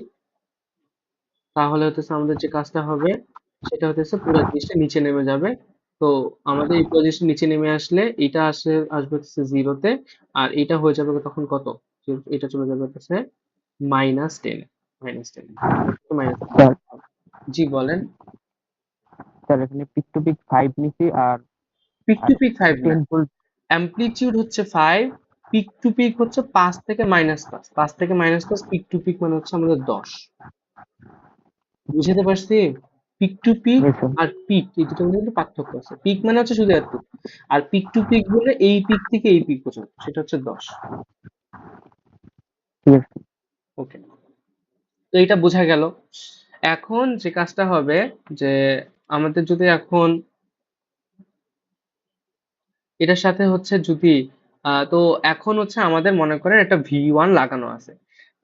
তাহলে হচ্ছে আমাদের যে কাজটা হবে সেটা হচ্ছে পুরো জিনিসটা নিচে নেমে যাবে। তো আমাদের এই পজিশন নিচে নেমে আসলে এটা আসবে হচ্ছে 0-তে, আর এটা হয়ে যাবে তখন কত, এটা চলে যাবে হচ্ছে -10, -10, মাইনাস। স্যার জি বলেন। স্যার এখানে পিক টু পিক 5 নিছি আর পিক আর টু পিক 5 না, 10 ভোল্ট। অ্যামপ্লিটিউড হচ্ছে 5, পিক টু পিক হচ্ছে 5 থেকে -5, 5 থেকে -5, পিক টু পিক মানে হচ্ছে আমাদের 10। বুঝতে পারছি? Peak to pick G sir. R pick, এই দুটোর মধ্যে কিন্তু পার্থক্য আছে। পিক মানে হচ্ছে শুধু এতটুকু, আর পিক টু পিক বলে এই পিক থেকে এই পিক পর্যন্ত, সেটা হচ্ছে 10। ঠিক আছে। ওকে, তো এটা বোঝা গেল। এখন যে কাজটা হবে, যে আমাদের যদি এখন এটার সাথে হচ্ছে যদি তো এখন হচ্ছে আমাদের মনে করেন একটা V1 লাগানো আছে,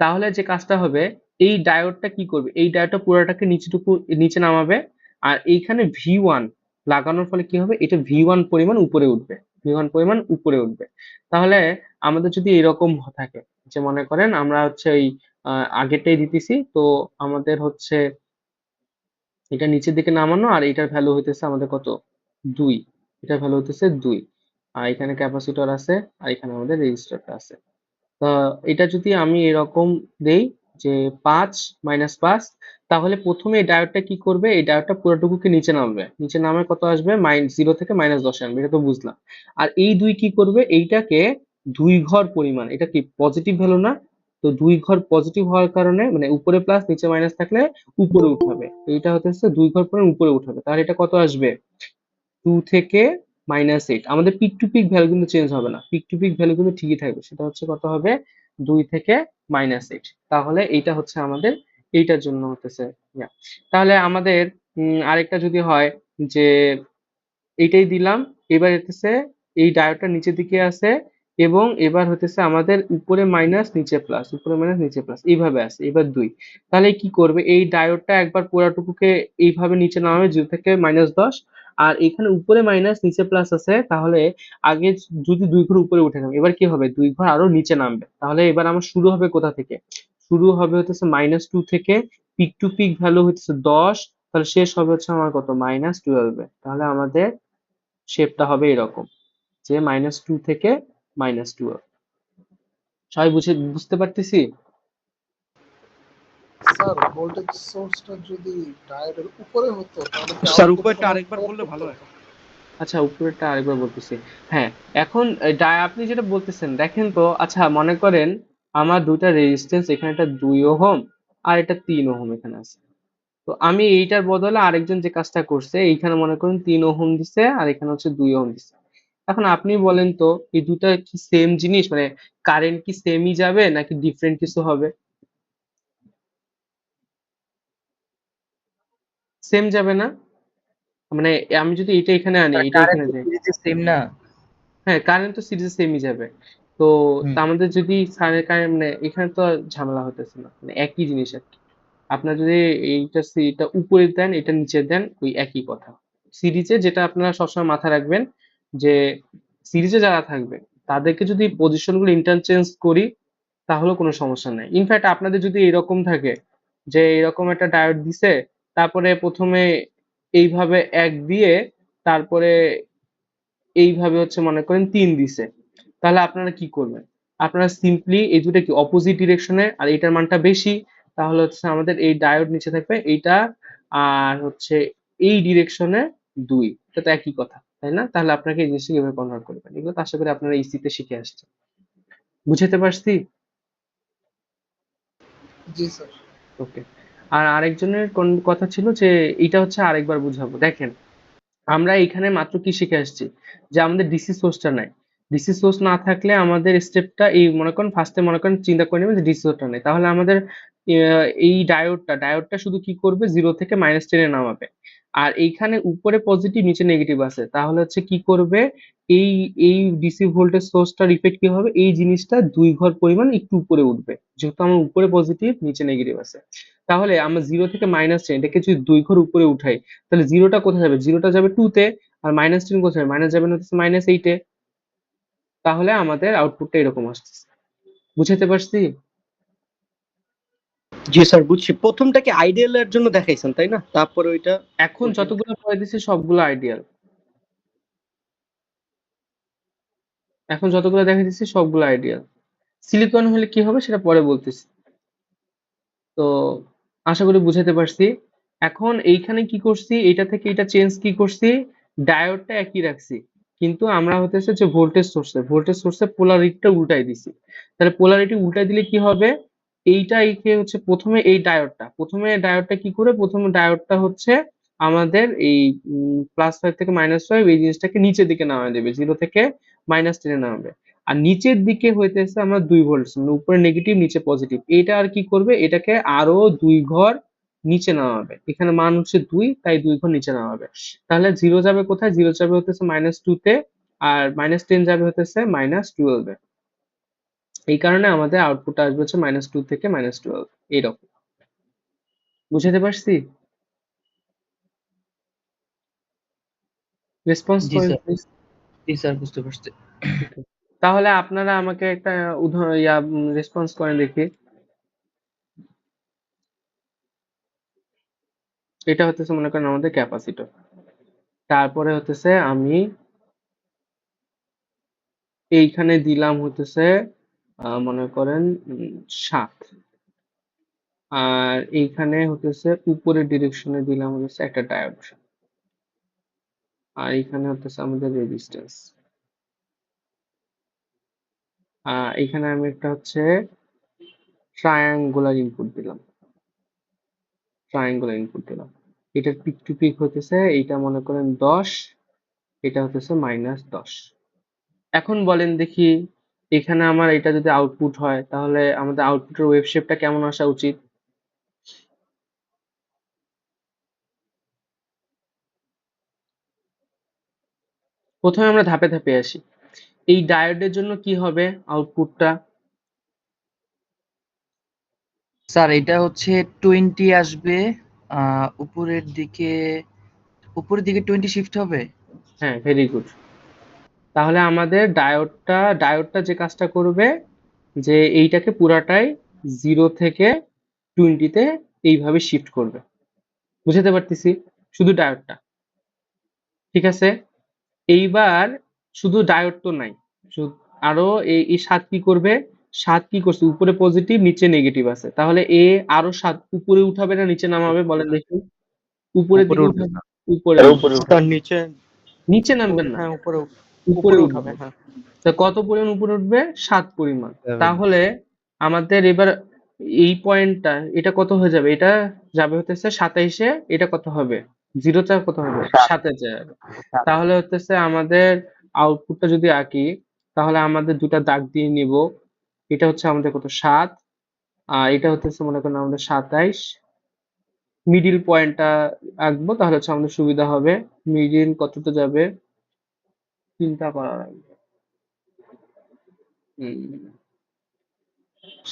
তাহলে যে কাজটা হবে, এই ডায়োডটা কি করবে, এই ডায়োডটা পুরোটাকে নিচে নামাবে, আর এইখানে V1 লাগানোর ফলে কি হবে, এটা V1 পরিমাণ উপরে উঠবে, V1 পরিমাণ উপরে উঠবে। তাহলে আমাদের যদি এরকম থাকে, যে মনে করেন আমরা হচ্ছে এই আগেরটাই দিতেছি, তো আমাদের হচ্ছে এটা নিচের দিকে নামানো, আর এটার ভ্যালু হইতেছে আমাদের কত, 2, এটার ভ্যালু হইতেছে 2। আর এখানে ক্যাপাসিটর আছে, আর এখানে আমাদের রেজিস্টরটা আছে। তো এটা যদি আমি এরকম দেই যে 5 -5, তাহলে প্রথমে এই ডায়োডটা কি করবে, এই ডায়োডটা পুরোটুকুকে নিচে নামাবে, নিচে নামে কত আসবে, 0 থেকে -10 আনবে, এটা তো বুঝলাম। আর এই 2 কি করবে, এইটাকে 2 ঘর পরিমাণ, এটা কি পজিটিভ ভ্যালু না, তো 2 ঘর পজিটিভ হওয়ার কারণে মানে উপরে প্লাস নিচে মাইনাস থাকলে উপরে উঠাবে, তো এটা হচ্ছে 2 ঘর পরিমাণ উপরে উঠাবে, তাহলে এটা কত আসবে, 2 থেকে -8। আমাদের পিক টু পিক ভ্যালু কিন্তু চেঞ্জ হবে না, পিক টু পিক ভ্যালু কিন্তু ঠিকই থাকবে, সেটা হচ্ছে কত হবে, 2 থেকে -8। তাহলে এইটা হচ্ছে আমাদের এইটার জন্য হতেছে ইয়া। তাহলে আমাদের আরেকটা যদি হয় যে এইটাই দিলাম, এবার হচ্ছে এই ডায়োডটা নিচের দিকে আছে এবং এবার হতেছে আমাদের উপরে মাইনাস নিচে প্লাস, উপরে মাইনাস নিচে প্লাস এইভাবে আছে। এবার 2, তাহলে কি করবে, এই ডায়োডটা একবার পুরাটুকুকে এইভাবে নিচে নামাবে 0 থেকে -10, আর এখানে উপরে মাইনাস নিচে প্লাস আছে, তাহলে আগে যদি 2 ঘর উপরে উঠে যাবে, এবার কি হবে 2 ঘর আরো নিচে নামবে। তাহলে এবার আমার শুরু হবে কোথা থেকে, শুরু হবে হতেছে -2 থেকে, পিক টু পিক ভ্যালু হচ্ছে 10, তাহলে শেষ হবে হচ্ছে আমার কত -12 এ। তাহলে আমাদের শেপটা হবে এরকম, যে -2 থেকে -12। সবাই বুঝতে পারতেছি? স্যার ভোল্টেজ সোর্সটা যদি ডায়োডের উপরে হতো তাহলে কি স্যার আউটপুটে উপরেরটা কোনো আরেকবার প্রভাব বললে ভালো পড়তো? হয়। আচ্ছা, উপরেরটা আরেকবার বলতেছি। হ্যাঁ, এখন আপনি যেটা বলতেছেন দেখেন তো, আচ্ছা মনে করেন আমার দুটা রেজিস্ট্যান্স, এখানে একটা 2 ওহম আর এটা 3 ওহম এখানে আছে। তো আমি এইটার বদলে আরেকজন যে কাজটা করছে, এইখানে মনে করেন 3 ওহম দিছে আর এখানে হচ্ছে 2 ওহম দিছে। এখন আপনি বলেন তো এই দুটা কি সেম জিনিস, মানে কারেন্ট কি সেমই যাবে নাকি ডিফারেন্ট কিছু হবে? সেম যাবে না? মানে আমি যদি এটা এখানে আনি, স্যার এটা কারেন্ট এখানে তো যাই, সিরিজে সেম না। হ্যাঁ কারেন্ট তো সিরিজে সেমই যাবে। তো হুম। আমাদের যদি কারেন্ট মানে এখানে তো আর ঝামেলা হতেছে না, মানে একই জিনিস আর কি। আপনার যদি এটা উপরে দেন, এটা নিচে দেন, ওই একই কথা। সিরিজে যেটা আপনারা সবসময় মাথায় রাখবেন, যে সিরিজে যারা থাকবে তাদেরকে যদি পজিশন গুলো ইন্টারচেঞ্জ করি তাহলেও কোনো সমস্যা নাই। ইনফ্যাক্ট আপনাদের যদি এরকম থাকে যে এরকম একটা ডায়োড দিছে, তারপরে প্রথমে এইভাবে 1 দিয়ে তারপরে এইভাবে হচ্ছে মনে করেন 3 দিছে, তাহলে আপনারা কি করবেন? আপনারা সিম্পলি এই দুটো কি অপোজিট ডিরেকশনে, আর এটার মানটা বেশি, তাহলে হচ্ছে আমাদের এই ডায়োড নিচে থাকবে এইটা, আর হচ্ছে এই ডিরেকশনে 2, এটা তো একই কথা তাই না? তাহলে আপনাকে এই জিনিসটা কিভাবে কনভার্ট করবেন, এগুলো তো আশা করি আপনারা ইসিতে শিখে আসছেন। বুঝতে পারছি? জি স্যার। ওকে। আর আরেকজনের কথা ছিল যে এটা হচ্ছে আরেকবার বুঝাবো। দেখেন, আমরা এখানে মাত্র কি শিখে আসছি, যে আমাদের ডিসি সোর্সটা নাই। ডিসি সোর্স না থাকলে আমাদের স্টেপটা এই মনে করেন ফার্স্টে মনে করেন চিন্তা করে নেবেন যে ডিসি সোর্সটা নেই, তাহলে আমাদের এই ডায়োডটা শুধু কি করবে 0 থেকে -10 এ নামাবে। আর এইখানে উপরে পজিটিভ নিচে নেগেটিভ আছে, তাহলে হচ্ছে কি করবে, এই এই ডিসি ভোল্টেজ সোর্সটার ইফেক্ট কি হবে, এই জিনিসটা 2 ঘর পরিমাণ একটু উপরে উঠবে, যেহেতু আমার উপরে পজিটিভ নিচে নেগেটিভ আছে। তাহলে আমরা 0 থেকে -10 এটাকে যদি 2 ঘর উপরে উঠাই, তাহলে জিরোটা কোথায় যাবে, জিরোটা যাবে 2 তে, আর -10 কোথায়, মাইনাস যাবে হচ্ছে -8 এ। তাহলে আমাদের আউটপুটটা এরকম আসতেছে। বুঝাতে পারছি? জি স্যার বুঝছি। প্রথমটাকে আইডিয়াল এর জন্য দেখাইছেন তাই না? তারপরে ওইটা এখন যতগুলো পড়ে দিছি সবগুলো আইডিয়াল, এখন যতগুলো দেখা দিচ্ছি সবগুলো আইডিয়াল। সিলিকন হলে কি হবে সেটা পরে বলতেছি। তো আশা করি বুঝাতে পারছি। এখন এইখানে কি করছি, এটা থেকে এটা চেঞ্জ কি করছি, ডায়োডটা একই রাখছি, কিন্তু আমরা হতেছে যে ভোল্টেজ সোর্সে পোলারিটিটা উল্টাই দিছি। তাহলে পোলারিটি উল্টাই দিলে কি হবে, এইটা এইকে হচ্ছে প্রথমে ডায়োডটা কি করে, প্রথমে ডায়োডটা হচ্ছে আমাদের এই +5 থেকে -5 এই জিনিসটাকে নিচের দিকে নামায় দেবে, 0 থেকে -10 এ নামাবে। আর নিচের দিকে হইতেছে আমরা 2 ভোল্ট, মানে উপরে নেগেটিভ নিচে পজিটিভ, এটা আর কি করবে, এটাকে আরো 2 ঘর নিচে নামাবে। এখানে মান হচ্ছে 2, তাই 2 ঘর নিচে নামাবে। তাহলে 0 যাবে কোথায়, 0 যাবে হতেছে -2 তে, আর -10 যাবে হতেছে -12 এ। এই কারণে আমাদের আউটপুট আসবে হচ্ছে -2 থেকে -12 এইরকম। বুঝাতে পারছি? রেসপন্স জি করেন স্যার। প্লিজ। জি স্যার বুঝতে পারছি। তাহলে আপনারা আমাকে একটা উদাহরণ রেসপন্স করেন দেখি। এটা হতেছে মনে করেন আমাদের ক্যাপাসিটর, তারপরে হতেছে আমি এইখানে দিলাম হতেছে মনে করেন 7, আর এইখানে হতেছে উপরের ডিরেকশনে দিলাম হচ্ছে একটা ডায়োড, আর এইখানে হতেছে আমাদের রেজিস্ট্যান্স, এইখানে আমি একটা হচ্ছে ট্রায়াঙ্গুলার ইনপুট দিলাম। এটার পিক টু পিক হতেছে এইটা মনে করেন 10, এটা হতেছে -10। এখন বলেন দেখি, এখানে আমার এটা যদি আউটপুট হয় তাহলে আমাদের আউটপুটের ওয়েভ শেপটা কেমন আসা উচিত? প্রথমে আমরা ধাপে ধাপে আসি। এই ডায়োডের জন্য কি হবে আউটপুটটা? স্যার এটা হচ্ছে 20 আসবে, উপরের দিকে 20 শিফট হবে। হ্যাঁ, ভেরি গুড। তাহলে আমাদের ডায়োডটা যে কাজটা করবে, যে এইটাকে পুরাটাই 0 থেকে 20 তে এইভাবে শিফট করবে। বুঝাতে পারতেছি? শুধু ডায়োডটা। ঠিক আছে? এইবার শুধু ডায়োড তো নাই, আরো এই 7 কি করবে? 7 কি করছে? উপরে পজিটিভ নিচে নেগেটিভ আছে, তাহলে এ আরো 7 উপরে উঠাবে না নিচে নামাবে বলেন দেখি? উপরের উপরে দিকে উঠবে উঠাবে, স্যার। উপরে উঠবে। স্যার নিচে নিচে নামবেন না, হ্যাঁ উপরে উপরে উঠাবে উঠবে। হ্যাঁ। তা কত পরিমাণ উপরে উঠবে? 7 পরিমাণ। Seven. তাহলে আমাদের এবার এই পয়েন্টটা, এটা কত হয়ে যাবে? এটা যাবে হতেছে 27-এ, এটা কত হবে? 0 টা কত হবে? 7 এ যাবে। তাহলে হতেছে আমাদের আউটপুটটা যদি আঁকি, তাহলে আমাদের দুটা দাগ দিয়ে নিব। এটা হচ্ছে আমাদের কত? 7, আর এটা হতেছে মনে করেন আমাদের 27। মিডিল পয়েন্টটা আঁকবো, তাহলে হচ্ছে আমাদের সুবিধা হবে। মিডিল কততে যাবে চিন্তা করার আগে।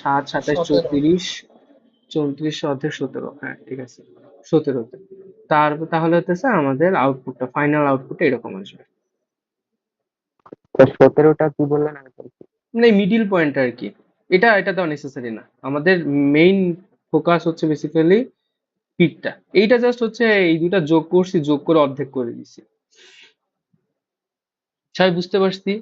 7, 27, 17। 34, 34 অর্ধেক 17। হ্যাঁ ঠিক আছে, 17তে। তাহলে হতেছে আমাদের আউটপুটটা, ফাইনাল আউটপুট এরকম আসবে। 17টা কি বললেন আমি বলছি। মানে মিডিল পয়েন্ট আর কি। এটা তো নেসেসারি না, আমাদের মেইন ফোকাস হচ্ছে বেসিক্যালি পিকটা। এইটা জাস্ট হচ্ছে এই দুটা যোগ করছি, যোগ করে অর্ধেক করে দিছি। সবাই বুঝতে পারছি?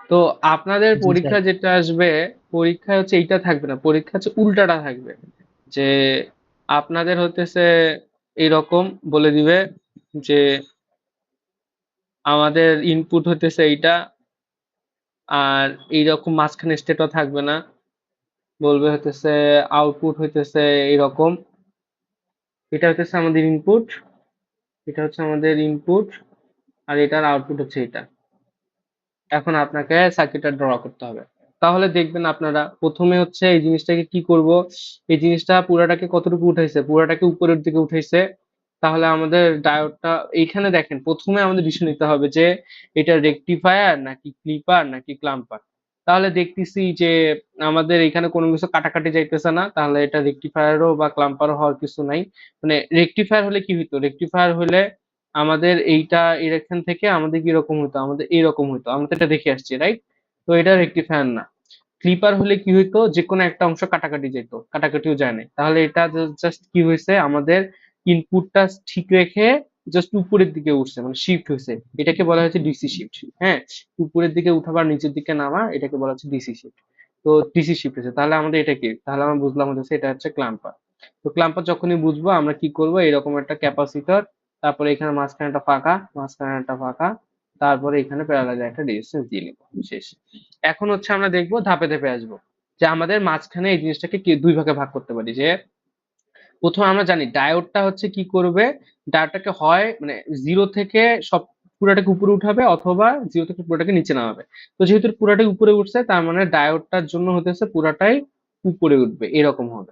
তো আপনাদের জি স্যার। পরীক্ষা যেটা আসবে, পরীক্ষা হচ্ছে এইটা থাকবে না, পরীক্ষা হচ্ছে উল্টাটা থাকবে। যে আপনাদের হতেছে এইরকম বলে দিবে যে আমাদের ইনপুট হতেছে এইটা, আর এইরকম মাঝখানে স্টেটও থাকবে না, বলবে হতেছে আউটপুট হইতেছে এইরকম। এটা হইতেছে আমাদের ইনপুট, এটা হচ্ছে আমাদের ইনপুট, আর এটার আউটপুট হচ্ছে এটা। এখন আপনাকে সার্কিটটা ড্র করতে হবে। তাহলে দেখবেন আপনারা প্রথমে হচ্ছে এই জিনিসটাকে কি করব, এই জিনিসটা পুরাটাকে কতটুকু উঠাইছে? পুরাটাকে উপরের দিকে উঠাইছে। তাহলে আমাদের ডায়োডটা এইখানে দেখেন, প্রথমে আমাদের ডিসিশন নিতে হবে যে এটা রেকটিফায়ার নাকি ক্লিপার নাকি ক্লাম্পার। তাহলে দেখতেছি যে আমাদের এখানে কোনো কিছু কাটাকাটি যাইতেছে না, তাহলে এটা রেকটিফায়ারও বা ক্লাম্পারও হওয়ার কিছু নাই। মানে রেকটিফায়ার হলে কি হইতো? রেকটিফায়ার হলে আমাদের এইটা এখান থেকে আমাদের কি রকম হতো? আমাদের এইরকম হতো, আমরা তো এটা দেখে আসছি, রাইট? তো এটা রেকটিফায়ার না। ক্লিপার হলে কি হইতো? যে কোনো একটা অংশ কাটাকাটি যেত, কাটাকাটিও যায় না। তাহলে এটা জাস্ট কি হয়েছে? আমাদের ইনপুটটা ঠিক রেখে জাস্ট উপরের দিকে উঠছে, মানে শিফট হয়েছে। এটাকে বলা হচ্ছে ডিসি শিফট। হ্যাঁ, উপরের দিকে উঠা বা নিচের দিকে নামা, এটাকে বলা হচ্ছে ডিসি শিফট। তো ডিসি শিফট হয়েছে, তাহলে আমাদের এটা কি? তাহলে আমরা বুঝলাম হচ্ছে এটা হচ্ছে ক্লাম্পার। তো ক্লাম্পার যখনই বুঝবো, আমরা কি করব? এরকম একটা ক্যাপাসিটর, তারপরে এখানে মাঝখানেটা ফাঁকা, মাঝখানেটা ফাঁকা, তারপরে এখানে প্যারালাল একটা রেজিস্ট্যান্স দিয়ে নিব, শেষ। এখন হচ্ছে আমরা দেখবো, ধাপে ধাপে আসবো, যে আমাদের মাঝখানে এই জিনিসটাকে কি দুই ভাগে ভাগ করতে পারি। যে প্রথমে আমরা জানি ডায়োডটা হচ্ছে কি করবে, ডায়োডটাকে হয় মানে 0 থেকে সব পুরাটাকে উপরে উঠাবে, অথবা 0 থেকে পুরাটাকে নিচে নামাবে। তো যেহেতু পুরাটাই উপরে উঠছে, তার মানে ডায়োডটার জন্য হতেছে পুরাটাই উপরে উঠবে, এরকম হবে।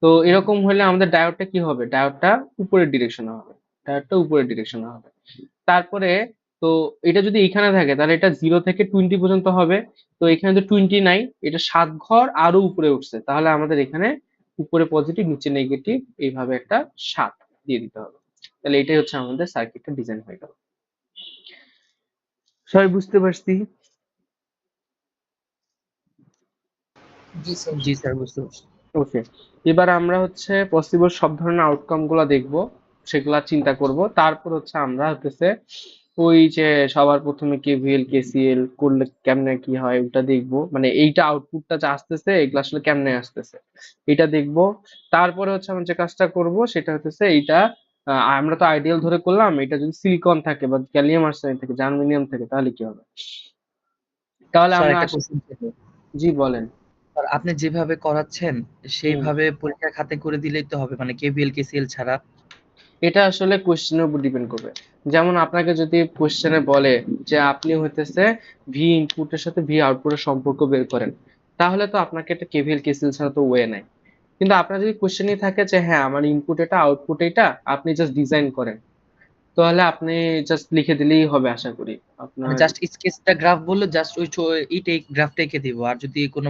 তো এরকম হলে আমাদের ডায়োডটা কি হবে? ডায়োডটা উপরের ডিরেকশনে হবে, ডায়োডটা উপরের ডিরেকশনে হবে। তারপরে তো এটা যদি এখানে থাকে, তাহলে এটা 0 থেকে 20 পর্যন্ত হবে। তো এখানে তো 20 নাই, এটা 7 ঘর আরো উপরে উঠছে, তাহলে আমাদের এখানে উপরে পজিটিভ নিচে নেগেটিভ এইভাবে একটা 7 দিয়ে দিতে হবে। তাহলে এটাই হচ্ছে আমাদের সার্কিটটা ডিজাইন হয়ে গেল। সবাই বুঝতে পারছি? জি স্যার। জি স্যার, বুঝতে পারছি। ওকে, এবার আমরা হচ্ছে পসিবল সব ধরনের আউটকাম গুলা দেখবো, সেগুলা চিন্তা করব। তারপর হচ্ছে আমরা হতেছে ওই যে সবার প্রথমে কেভিএল কেসিএল করলে কেমনে কি হয় ওটা দেখবো, মানে এইটা আউটপুটটা যা আসতেছে এগুলো আসলে কেমনে আসতেছে এটা দেখবো। তারপরে হচ্ছে আমরা যে কাজটা করব সেটা হতেছে এইটা, আমরা তো আইডিয়াল ধরে করলাম, এটা যদি সিলিকন থাকে বা গ্যালিয়াম আর্সেনাইড থাকে, জার্মেনিয়াম থাকে, তাহলে কি হবে? তাহলে স্যার আমরা একটা কোশ্চেন ছিল। জি বলেন। স্যার আপনি যেভাবে করাচ্ছেন হুম, সেইভাবে পরীক্ষার খাতে করে দিলেই তো হবে, মানে কেভিএল কেসিএল ছাড়া। এটা আসলে কোশ্চেনের উপর ডিপেন্ড করবে। যেমন আপনাকে যদি কোশ্চেনে বলে যে আপনি হইতেছে ভি ইনপুটের সাথে ভি আউটপুটের সম্পর্ক বের করেন, তাহলে তো আপনাকে এটা কেভিএল কেসিএল ছাড়া তো ওয়ে নাই। কিন্তু আপনার যদি কোশ্চেনই থাকে যে হ্যাঁ আমার ইনপুট এটা আউটপুট এটা, আপনি জাস্ট ডিজাইন করেন, তাহলে আপনি জাস্ট লিখে দিলেই হবে আশা করি মানে আপনার। জাস্ট স্কেচটা গ্রাফ বললে জাস্ট ওই এইটাই গ্রাফটা এঁকে দিব, আর যদি কোনো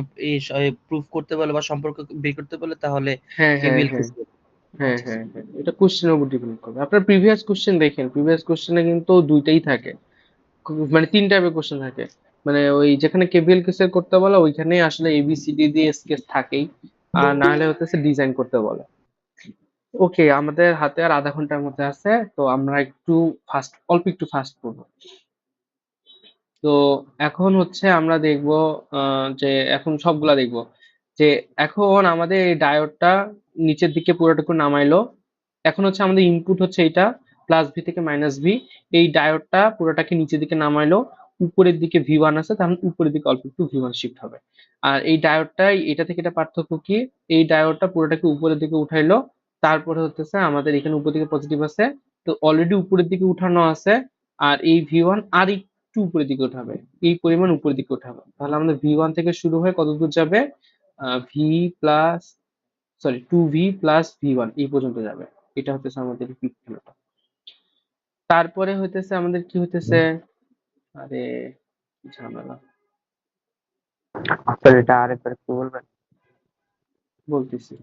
প্রুফ করতে বলে বা সম্পর্ক বের করতে বলে তাহলে হ্যাঁ হ্যাঁ কেভিএল হ্যাঁ ইউজ করব। হ্যাঁ আচ্ছা হ্যাঁ হ্যাঁ, এটা কোশ্চেনের উপর ডিপেন্ড করবে। আপনার প্রিভিয়াস কোশ্চেন দেখেন, প্রিভিয়াস কোশ্চেনে কিন্তু দুইটাই থাকে, মানে তিন টাইপের কোশ্চেন থাকে। মানে ওই যেখানে কেভিএল কেসের করতে বলে ওইখানে আসলে এবিসিডি দিয়ে স্কেচ থাকেই, আর না হলে হচ্ছে ডিজাইন করতে বলে। ওকে, আমাদের হাতে আর আধা ঘন্টার মধ্যে আছে, তো আমরা একটু ফাস্ট, অল্প একটু ফাস্ট করবো। তো এখন হচ্ছে আমরা দেখব যে এখন সবগুলা দেখব যে এখন আমাদের এই ডায়োডটা নিচের দিকে পুরোটুকু নামাইলো। এখন হচ্ছে আমাদের ইনপুট হচ্ছে এটা প্লাস ভি থেকে মাইনাস ভি, এই ডায়োডটা পুরোটাকে নিচের দিকে নামাইলো, উপরের দিকে ভি ওয়ান আছে, তাহলে উপরের দিকে অল্প একটু ভি ওয়ান শিফট হবে। আর এই ডায়োডটাই এটা থেকে এটা পার্থক্য কি, এই ডায়োডটা পুরোটাকে উপরের দিকে উঠাইলো, তারপরে হতেছে আমাদের এখানে উপর দিকে পজিটিভ আছে, তো অলরেডি উপরের দিকে উঠানো আছে, আর এই ভি ওয়ান আর একটু উপরের দিকে উঠাবে, এই পরিমাণ উপরের দিকে উঠাবে, তাহলে আমাদের ভি ওয়ান থেকে শুরু হয়ে কত দূর যাবে, V plus sorry two V plus V one এই পর্যন্ত যাবে। এটা হতেছে আমাদের পিক ভ্যালুটা। তারপরে হইতেছে আমাদের কি হইতেছে, আরে কি ঝামেলা, আসলে এটা আরেকবার একটু বলবেন? বলতেছি।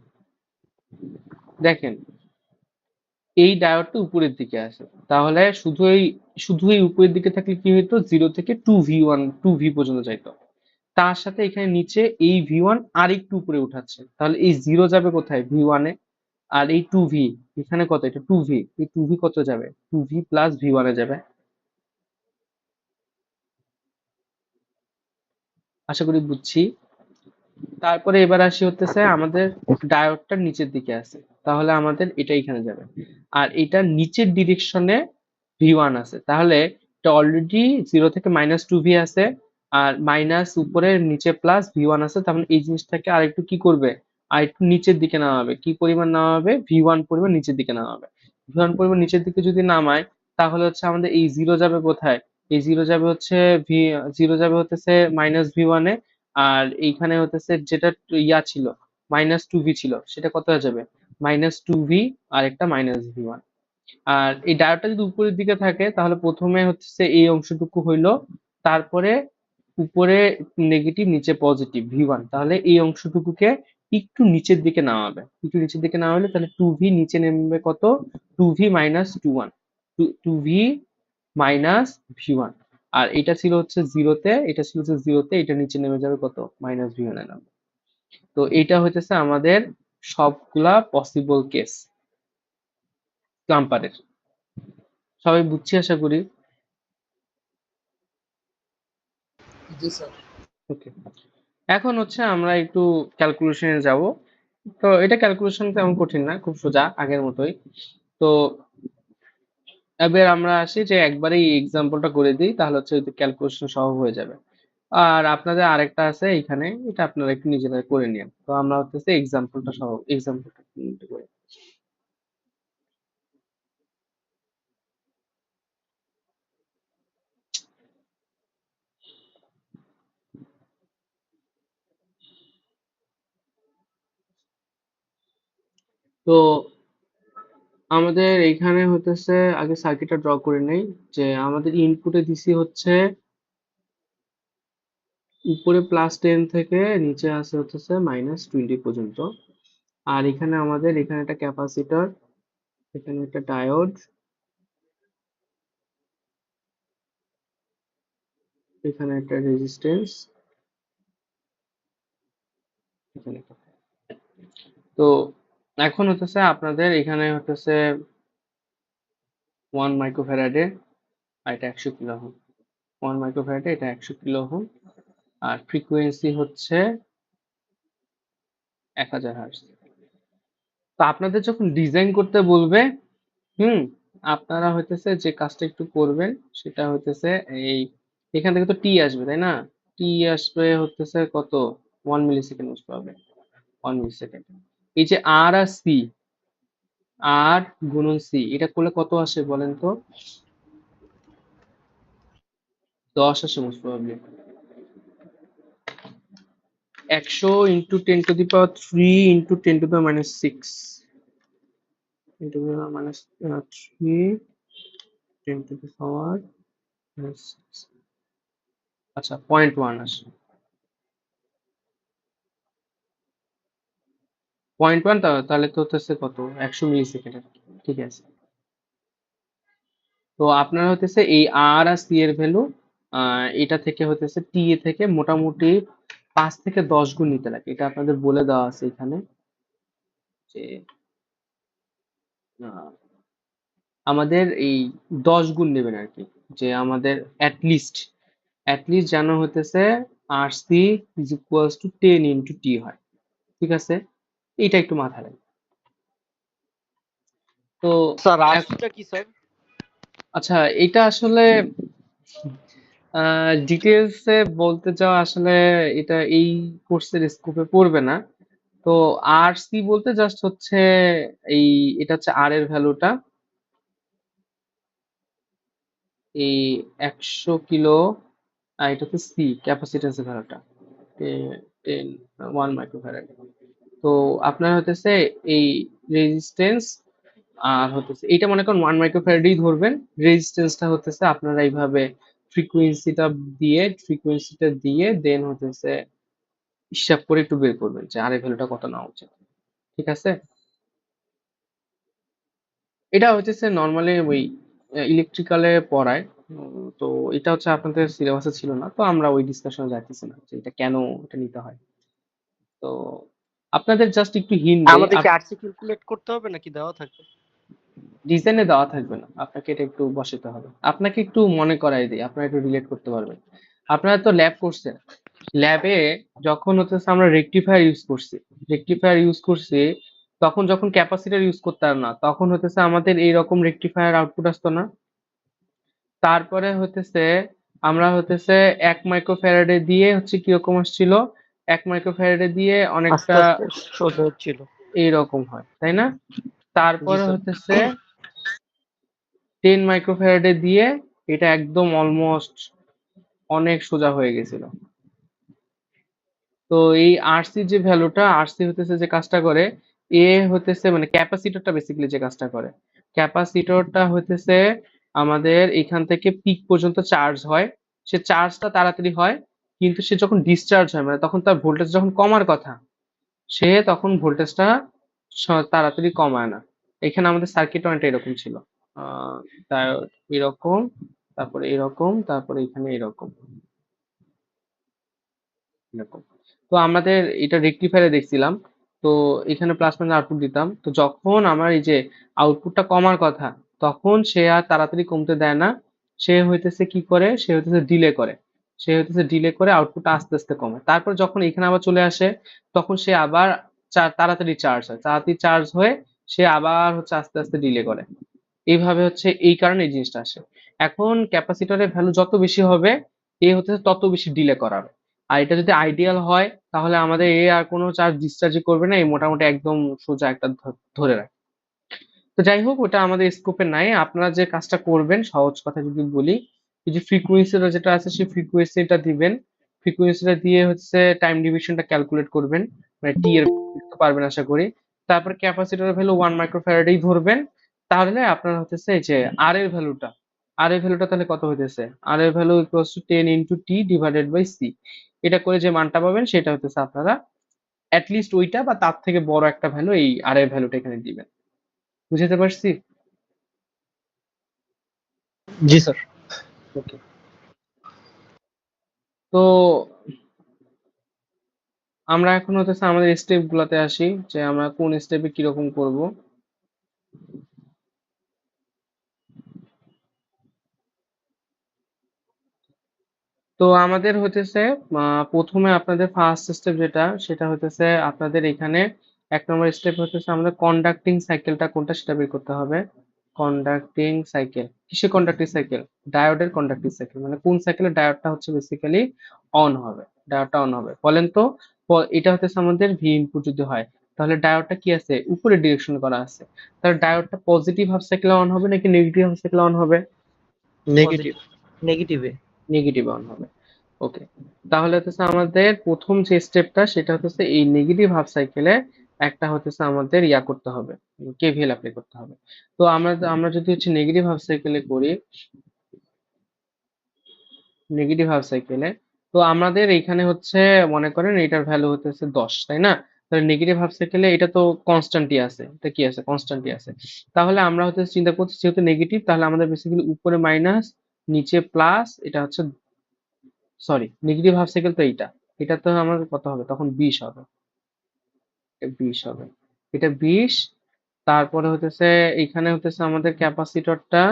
দেখেন এই ডায়োডটা উপরের দিকে আসে, তাহলে শুধু এই উপরের দিকে থাকলে কি হইতো, জিরো থেকে two V one two V পর্যন্ত যাইতো। তার সাথে এখানে নিচে এই ভি ওয়ান আর একটু উপরে উঠাচ্ছে, তাহলে এই জিরো যাবে কোথায়, ভি ওয়ানে, আর এই টু ভি এখানে কত, এটা টু ভি, এই টু ভি কত যাবে, টু ভি প্লাস ভি ওয়ানে যাবে। আশা করি বুঝছি। তারপরে এবার আসি হতেছে আমাদের ডায়োডটা নিচের দিকে আছে, তাহলে আমাদের এটা এখানে যাবে, আর এটা নিচের ডিরেকশনে ভি ওয়ান আছে, তাহলে এটা অলরেডি জিরো থেকে মাইনাস টু ভি আছে, আর মাইনাস উপরে নিচে প্লাস ভি ওয়ান আছে, তার মানে এই জিনিসটাকে আর একটু কি করবে, আর একটু নিচের দিকে নামাবে, কি পরিমাণ নামাবে, ভি ওয়ান পরিমাণ নিচের দিকে নামাবে। ভি ওয়ান পরিমাণ নিচের দিকে যদি নামায়, তাহলে হচ্ছে আমাদের এই জিরো যাবে কোথায়, এই জিরো যাবে হচ্ছে ভি, জিরো যাবে হতেছে মাইনাস ভি ওয়ানে, আর এইখানে হতেছে যেটা ইয়া ছিল মাইনাস টু ভি ছিল, সেটা কত হয়ে যাবে, মাইনাস টু ভি আর একটা মাইনাস ভি ওয়ান। আর এই ডায়োডটা যদি উপরের দিকে থাকে তাহলে প্রথমে হচ্ছে এই অংশটুকু হইলো, তারপরে উপরে নেগেটিভ নিচে পজিটিভ ভি ওয়ান, তাহলে এই অংশটুকুকে একটু নিচের দিকে নামাবে, একটু নিচের দিকে নামালে তাহলে টু ভি নিচে নেমে কত, two V minus two one, two V minus V one. আর এটা ছিল হচ্ছে জিরোতে, এটা ছিল হচ্ছে জিরোতে, এটা নিচে নেমে যাবে কত, মাইনাস ভি ওয়ান এ নামবে। তো এইটা হইতেছে আমাদের সবগুলা পসিবল কেস ক্লাম্পারের। সবাই বুঝছি আশা করি। জি স্যার। ওকে, এখন হচ্ছে আমরা একটু ক্যালকুলেশনে যাব। তো এটা ক্যালকুলেশন তেমন কঠিন না, খুব সোজা আগের মতোই। তো এবার আমরা আসি যে একবারে এই এক্সাম্পলটা করে দিই, তাহলে হচ্ছে ক্যালকুলেশন সহজ হয়ে যাবে। আর আপনাদের আরেকটা আছে এখানে, এটা আপনারা একটু নিজেরা করে নিন। তো আমরা হচ্ছে এক্সাম্পলটা সহ এক্সাম্পলটা করে। তো আমাদের এখানে হতেছে আগে সার্কিটটা ড্র করে নেই, যে আমাদের ইনপুটে দিছি হচ্ছে উপরে প্লাস 10 থেকে নিচে আসে হচ্ছে মাইনাস 20 পর্যন্ত। আর এখানে আমাদের এখানে একটা ক্যাপাসিটর, এখানে একটা ডায়োড, এখানে একটা রেজিস্ট্যান্স, এখানে একটা। তো এখন হতেছে আপনাদের এখানে হতেছে 1 মাইক্রোফ্যারাডে, আর এটা 100 কিলো ওহম। 1 মাইক্রোফ্যারাডে, এটা 100 কিলো ওহম, আর ফ্রিকোয়েন্সি হচ্ছে 1000 হার্টজ। তো আপনাদের যখন ডিজাইন করতে বলবে, হুম, আপনারা হইতেছে যে কাজটা একটু করবেন সেটা হইতেছে এই, এখান থেকে তো টি আসবে তাই না, টি আসবে হতেছে কত, 1 মিলি সেকেন্ড আসবে, 1 মিলি সেকেন্ড। এই যে আর আর সি, আর গুণন সি, এটা করলে কত আসে বলেন তো, 10 আসে most probably. 100 into 10 to the power 3 into 10 to the power minus 6 into minus 3 10 to the power আচ্ছা 0.1 আসে 0.1 তাহলে তো হতেছে কত 100 মিলি সেকেন্ড ঠিক আছে। তো আপনার হতেছে এই আর আর সি এর ভ্যালু এটা থেকে হতেছে টি এ থেকে মোটামুটি 5 থেকে 10 গুণ নিতে লাগে, এটা আপনাদের বলে দেওয়া আছে এখানে যে আহ, আমাদের এই 10 গুণ নেবেন আর কি, যে আমাদের অ্যাটলিস্ট যেন হতেছে আর C is equals to 10 into T হয়, ঠিক আছে, এইটা একটু মাথায় রাখবেন। তো স্যার আরসিটা কি স্যার? আচ্ছা এটা আসলে ডিটেলসে বলতে যাওয়া আসলে এটা এই কোর্সের স্কোপে পড়বে না। তো আর সি বলতে জাস্ট হচ্ছে এই এটা হচ্ছে আর এর ভ্যালুটা এই 100 কিলো, আর এটা হচ্ছে সি ক্যাপাসিট্যান্সের ভ্যালুটা 1 মাইক্রোফ্যারাড। তো আপনার হতেছে এই রেজিস্ট্যান্স আর হতেছে এইটা মনে করেন 1 মাইক্রোফ্যারাডই ধরবেন, রেজিস্ট্যান্সটা হতেছে আপনারা এইভাবে ফ্রিকোয়েন্সিটা দিয়ে দেন হতেছে হিসাব করে একটু বের করবেন যে আর এর ভ্যালুটা কত নেওয়া উচিত, ঠিক আছে। এটা হচ্ছে নর্মালি ওই ইলেকট্রিক্যালে পড়ায়, তো এটা হচ্ছে আপনাদের সিলেবাসে ছিল না, তো আমরা ওই ডিসকাশনে যাইতেছি না যে এটা কেন এটা নিতে হয়। তো আপনাদের জাস্ট একটু হিন্ট দেই, আমাদের কি আরসি ক্যালকুলেট করতে হবে নাকি দেওয়া থাকবে? ডিজাইনে দেওয়া থাকবে না, আপনাকে এটা একটু বসাতে হবে, আপনাকে একটু মনে করাই দিই, আপনারা একটু রিলেট করতে পারবেন। আপনারা তো ল্যাব করছেন, ল্যাবে যখন হচ্ছে আমরা রেকটিফায়ার ইউজ করছি তখন যখন ক্যাপাসিটর ইউজ করতাম না তখন হতেছে আমাদের এইরকম রেকটিফায়ার আউটপুট আসতো না। তারপরে হতেছে আমরা হতেছে 1 মাইক্রোফ্যারাডে দিয়ে হচ্ছে কিরকম আসছিল, 1 মাইক্রোফ্যারাডে দিয়ে আস্তে অনেকটা আস্তে সোজা হচ্ছিল। এইরকম হয় তাই না। জি তারপরে স্যার। হতেছে 10 মাইক্রোফ্যারাডে দিয়ে এটা একদম অলমোস্ট অনেক সোজা হয়ে গেছিল। তো এই আরসি যে ভ্যালুটা, আরসি হতেছে যে কাজটা করে, এ হতেছে মানে ক্যাপাসিটরটা বেসিক্যালি যে কাজটা করে, ক্যাপাসিটরটা হতেছে আমাদের এখান থেকে পিক পর্যন্ত চার্জ হয়, সে চার্জটা তাড়াতাড়ি হয়, কিন্তু সে যখন ডিসচার্জ হয় মানে তখন তার ভোল্টেজ যখন কমার কথা সে তখন ভোল্টেজটা তাড়াতাড়ি কমায় না। এখানে আমাদের সার্কিট অনেকটা এরকম ছিল, ডায়োড এরকম, তারপরে এরকম, তারপরে এখানে এরকম এরকম। তো আমাদের এটা রেকটিফায়ারে দেখছিলাম, তো এখানে প্লাস মাইনাস আউটপুট দিতাম, তো যখন আমার এই যে আউটপুটটা কমার কথা তখন সে আর তাড়াতাড়ি কমতে দেয় না, সে হইতেছে কি করে, সে হইতেছে ডিলে করে আউটপুটটা আস্তে আস্তে কমে, তারপর যখন এখানে আবার চলে আসে তখন সে আবার তাড়াতাড়ি চার্জ হয়ে সে আবার হচ্ছে আস্তে আস্তে ডিলে করে, এইভাবে হচ্ছে এই কারণে এই জিনিসটা আসে। এখন ক্যাপাসিটরের ভ্যালু যত বেশি হবে এ হচ্ছে তত বেশি ডিলে করাবে, আর এটা যদি আইডিয়াল হয় তাহলে আমাদের এ আর কোনো চার্জ ডিসচার্জই করবে না, এই মোটামুটি একদম সোজা একটা ধরে রাখে। তো যাই হোক ওটা আমাদের স্কোপে নাই, আপনারা যে কাজটা করবেন সহজ কথা যদি বলি, এই যে ফ্রিকুয়েন্সিটা যেটা আছে সেই ফ্রিকুয়েন্সিটা দিবেন, ফ্রিকুয়েন্সিটা দিয়ে হচ্ছে টাইম ডিভিশনটা ক্যালকুলেট করবেন, মানে টি এর করতে পারবেন আশা করি। তারপর ক্যাপাসিটরের ভ্যালু 1 মাইক্রোফ্যারাডেই ধরবেন, তাহলে আপনার হচ্ছে যে আর এর ভ্যালুটা তাহলে কত হইতেছে, আর এর value equals to 10 into T divided by C, এটা করে যে মানটা পাবেন সেটা হচ্ছে আপনারা অ্যাটলিস্ট ওইটা বা তার থেকে বড় একটা ভ্যালু এই আর এর ভ্যালুটা এখানে দিবেন। বুঝতে পারছি? জি স্যার। ওকে। তো আমরা এখন হচ্ছে আমাদের স্টেপ গুলাতে আসি যে আমরা কোন স্টেপে কিরকম করব। তো আমাদের হতেছে প্রথমে আপনাদের ফার্স্ট স্টেপ যেটা সেটা হতেছে আপনাদের এখানে 1 নম্বর স্টেপ হতেছে আমাদের কন্ডাক্টিং সাইকেলটা কোনটা সেটা বের করতে হবে। কন্ডাক্টিং সাইকেল, কিসের কন্ডাক্টিং সাইকেল? ডায়োডের কন্ডাক্টিং সাইকেল, মানে কোন সাইকেলের ডায়োডটা হচ্ছে বেসিক্যালি অন হবে, ডায়োডটা অন হবে বলেন তো। এটা হতেছে আমাদের ভি ইনপুট যদি হয় তাহলে ডায়োডটা কি আছে উপরে ডিরেকশন করা আছে, তাহলে ডায়োডটা পজিটিভ হাফ সাইকেলে অন হবে নাকি নেগেটিভ হাফ সাইকেলে অন হবে? নেগেটিভ। নেগেটিভে। নেগেটিভ অন হবে। ওকে, তাহলে হচ্ছে আমাদের প্রথম যে স্টেপটা সেটা হচ্ছে এই নেগেটিভ হাফ সাইকেলে একটা হতেছে আমাদের ইয়া করতে হবে, কেভিএল অ্যাপ্লাই করতে হবে। তো আমরা যদি হচ্ছে নেগেটিভ হাফ সাইকেলে করি, নেগেটিভ হাফ সাইকেলে, তো আমাদের এইখানে হচ্ছে মনে করেন এটার ভ্যালু হতেছে 10, তাই না? তাহলে নেগেটিভ হাফ সাইকেলে এটা তো কনস্ট্যান্টই আছে, এটা কি আছে, কনস্ট্যান্টই আছে। তাহলে আমরা হচ্ছে চিন্তা করছি যেহেতু নেগেটিভ, তাহলে আমাদের বেসিক্যালি উপরে মাইনাস, নিচে প্লাস, এটা হচ্ছে সরি নেগেটিভ হাফ সাইকেল তো এইটা, এটা তো আমাদের কত হবে তখন 20 হবে, এটা 20 হবে, এটা 20। তারপরে হতেছে এখানে হতেছে আমাদের ক্যাপাসিটরটা,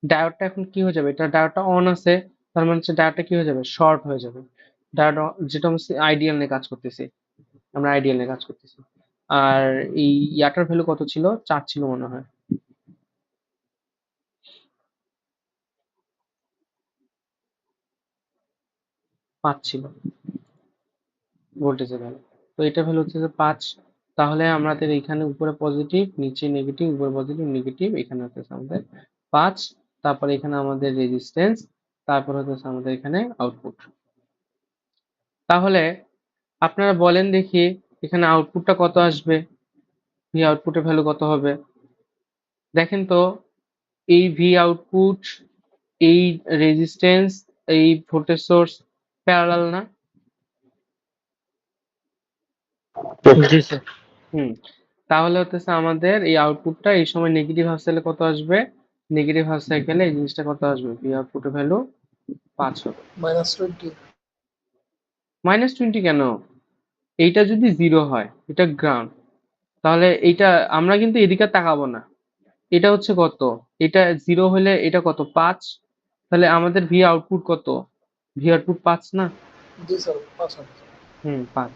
ডায়োডটা এখন কি হয়ে যাবে, এটা ডায়োডটা অন আছে, তার মানে হচ্ছে ডায়োডটা কি হয়ে যাবে, শর্ট হয়ে যাবে। ডায়োড যেটা আমরা আইডিয়াল নিয়ে কাজ করতেছি, আমরা আইডিয়াল নিয়ে কাজ করতেছি। আর এই ইয়াটার ভ্যালু কত ছিল, 4 ছিল মনে হয়, 5 ছিল ভোল্টেজের ভ্যালু। তো এটা ভ্যালু হচ্ছে যে 5। তাহলে আমাদের এখানে উপরে পজিটিভ, নিচে নেগেটিভ, উপরে পজিটিভ নেগেটিভ, এখানে হচ্ছে আমাদের 5। তারপরে এখানে আমাদের রেজিস্ট্যান্স, তারপর হচ্ছে আমাদের এখানে আউটপুট। তাহলে আপনারা বলেন দেখি এখানে আউটপুটটা কত আসবে, ভি আউটপুটের ভ্যালু কত হবে? দেখেন তো, এই ভি আউটপুট, এই রেজিস্ট্যান্স, এই ভোল্টেজ সোর্স প্যারালাল না? জি স্যার। হুম। তাহলে হতেছে আমাদের এই আউটপুটটা এই সময় নেগেটিভ হাফ সাইকেলে কত আসবে, নেগেটিভ হাফ সাইকেলে এই জিনিসটা কত আসবে, ভি আউটপুটের ভ্যালু 5 হবে। -20। -20 কেন? এইটা যদি 0 হয়, এটা গ্রাউন্ড, তাহলে এইটা আমরা কিন্তু এদিকে তাকাবো না, এটা হচ্ছে কত, এটা 0 হলে এটা কত, 5। তাহলে আমাদের ভি আউটপুট কত, ভি আউটপুট 5 না? জি স্যার, 5 হবে। 5।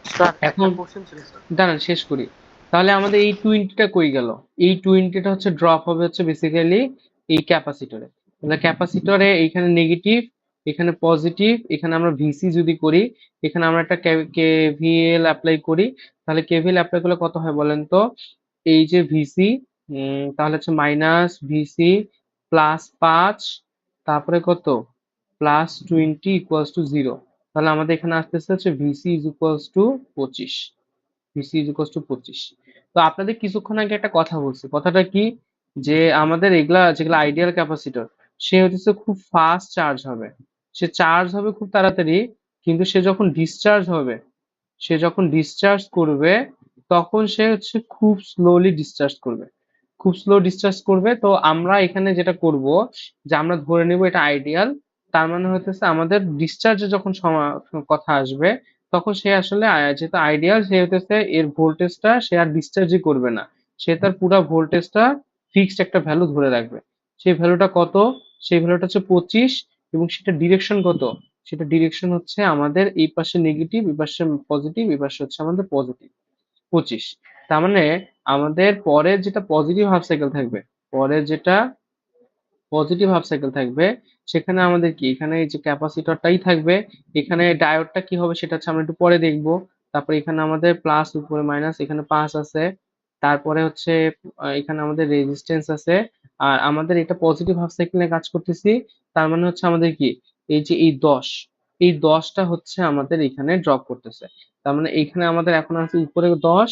স্যার একটা এখন কোশ্চেন ছিল স্যার। দাঁড়ান শেষ করি। তাহলে আমাদের এই 20টা কই গেল, এই 20টা হচ্ছে ড্রপ হবে হচ্ছে বেসিক্যালি এই ক্যাপাসিটরে। তাহলে ক্যাপাসিটরে এইখানে নেগেটিভ, এখানে পজিটিভ, এখানে আমরা ভিসি যদি করি, এখানে আমরা একটা কেভিএল অ্যাপ্লাই করি, তাহলে কেভিএল অ্যাপ্লাই করলে কত হয় বলেন তো, এই যে ভিসি, তাহলে হচ্ছে মাইনাস ভিসি প্লাস 5, তারপরে কত, প্লাস 20 ইকুয়ালস টু 0। তাহলে আমাদের এখানে আসতেছে হচ্ছে VC is equals two 25, VC is equals two 25। তো আপনাদের কিছুক্ষণ আগে একটা কথা বলছি, কথাটা কি, যে আমাদের এগুলা যেগুলা আইডিয়াল ক্যাপাসিটর, সে হচ্ছে খুব ফাস্ট চার্জ হবে, সে চার্জ হবে খুব তাড়াতাড়ি, কিন্তু সে যখন ডিসচার্জ করবে তখন সে হচ্ছে খুব স্লোলি ডিসচার্জ করবে, খুব স্লো ডিসচার্জ করবে। তো আমরা এখানে যেটা করব, যে আমরা ধরে নিব এটা আইডিয়াল, তার মানে হতেছে আমাদের ডিসচার্জে যখন কথা আসবে, তখন সে আসলে যেহেতু আইডিয়াল, সে হতেছে এর ভোল্টেজটা সে আর ডিসচার্জই করবে না, সে তার পুরো ভোল্টেজটা ফিক্সড একটা ভ্যালু ধরে রাখবে। সেই ভ্যালুটা কত, সেই ভ্যালুটা হচ্ছে 25, এবং সেটা ডিরেকশন কত, সেটা ডিরেকশন হচ্ছে আমাদের এই পাশে নেগেটিভ, এই পাশে পজিটিভ, এই পাশে হচ্ছে আমাদের পজিটিভ, 25। তার মানে আমাদের পরের যেটা পজিটিভ হাফ সাইকেল থাকবে, পরের যেটা পজিটিভ হাফ সাইকেল থাকবে, সেখানে আমাদের কি, এখানে এই যে ক্যাপাসিটরটাই থাকবে, এখানে ডায়োডটা কি হবে সেটা হচ্ছে আমরা একটু পরে দেখব। তারপরে এখানে আমাদের প্লাস, উপরে মাইনাস, এখানে 5 আছে, তারপরে হচ্ছে এখানে আমাদের রেজিস্ট্যান্স আছে। আর আমাদের এটা পজিটিভ হাফ সাইকেল নিয়ে কাজ করতেছি, তার মানে হচ্ছে আমাদের কি, এই যে এই 10, এই 10টা হচ্ছে আমাদের এখানে ড্রপ করতেছে। তার মানে এখানে আমাদের এখন আছে উপরে 10,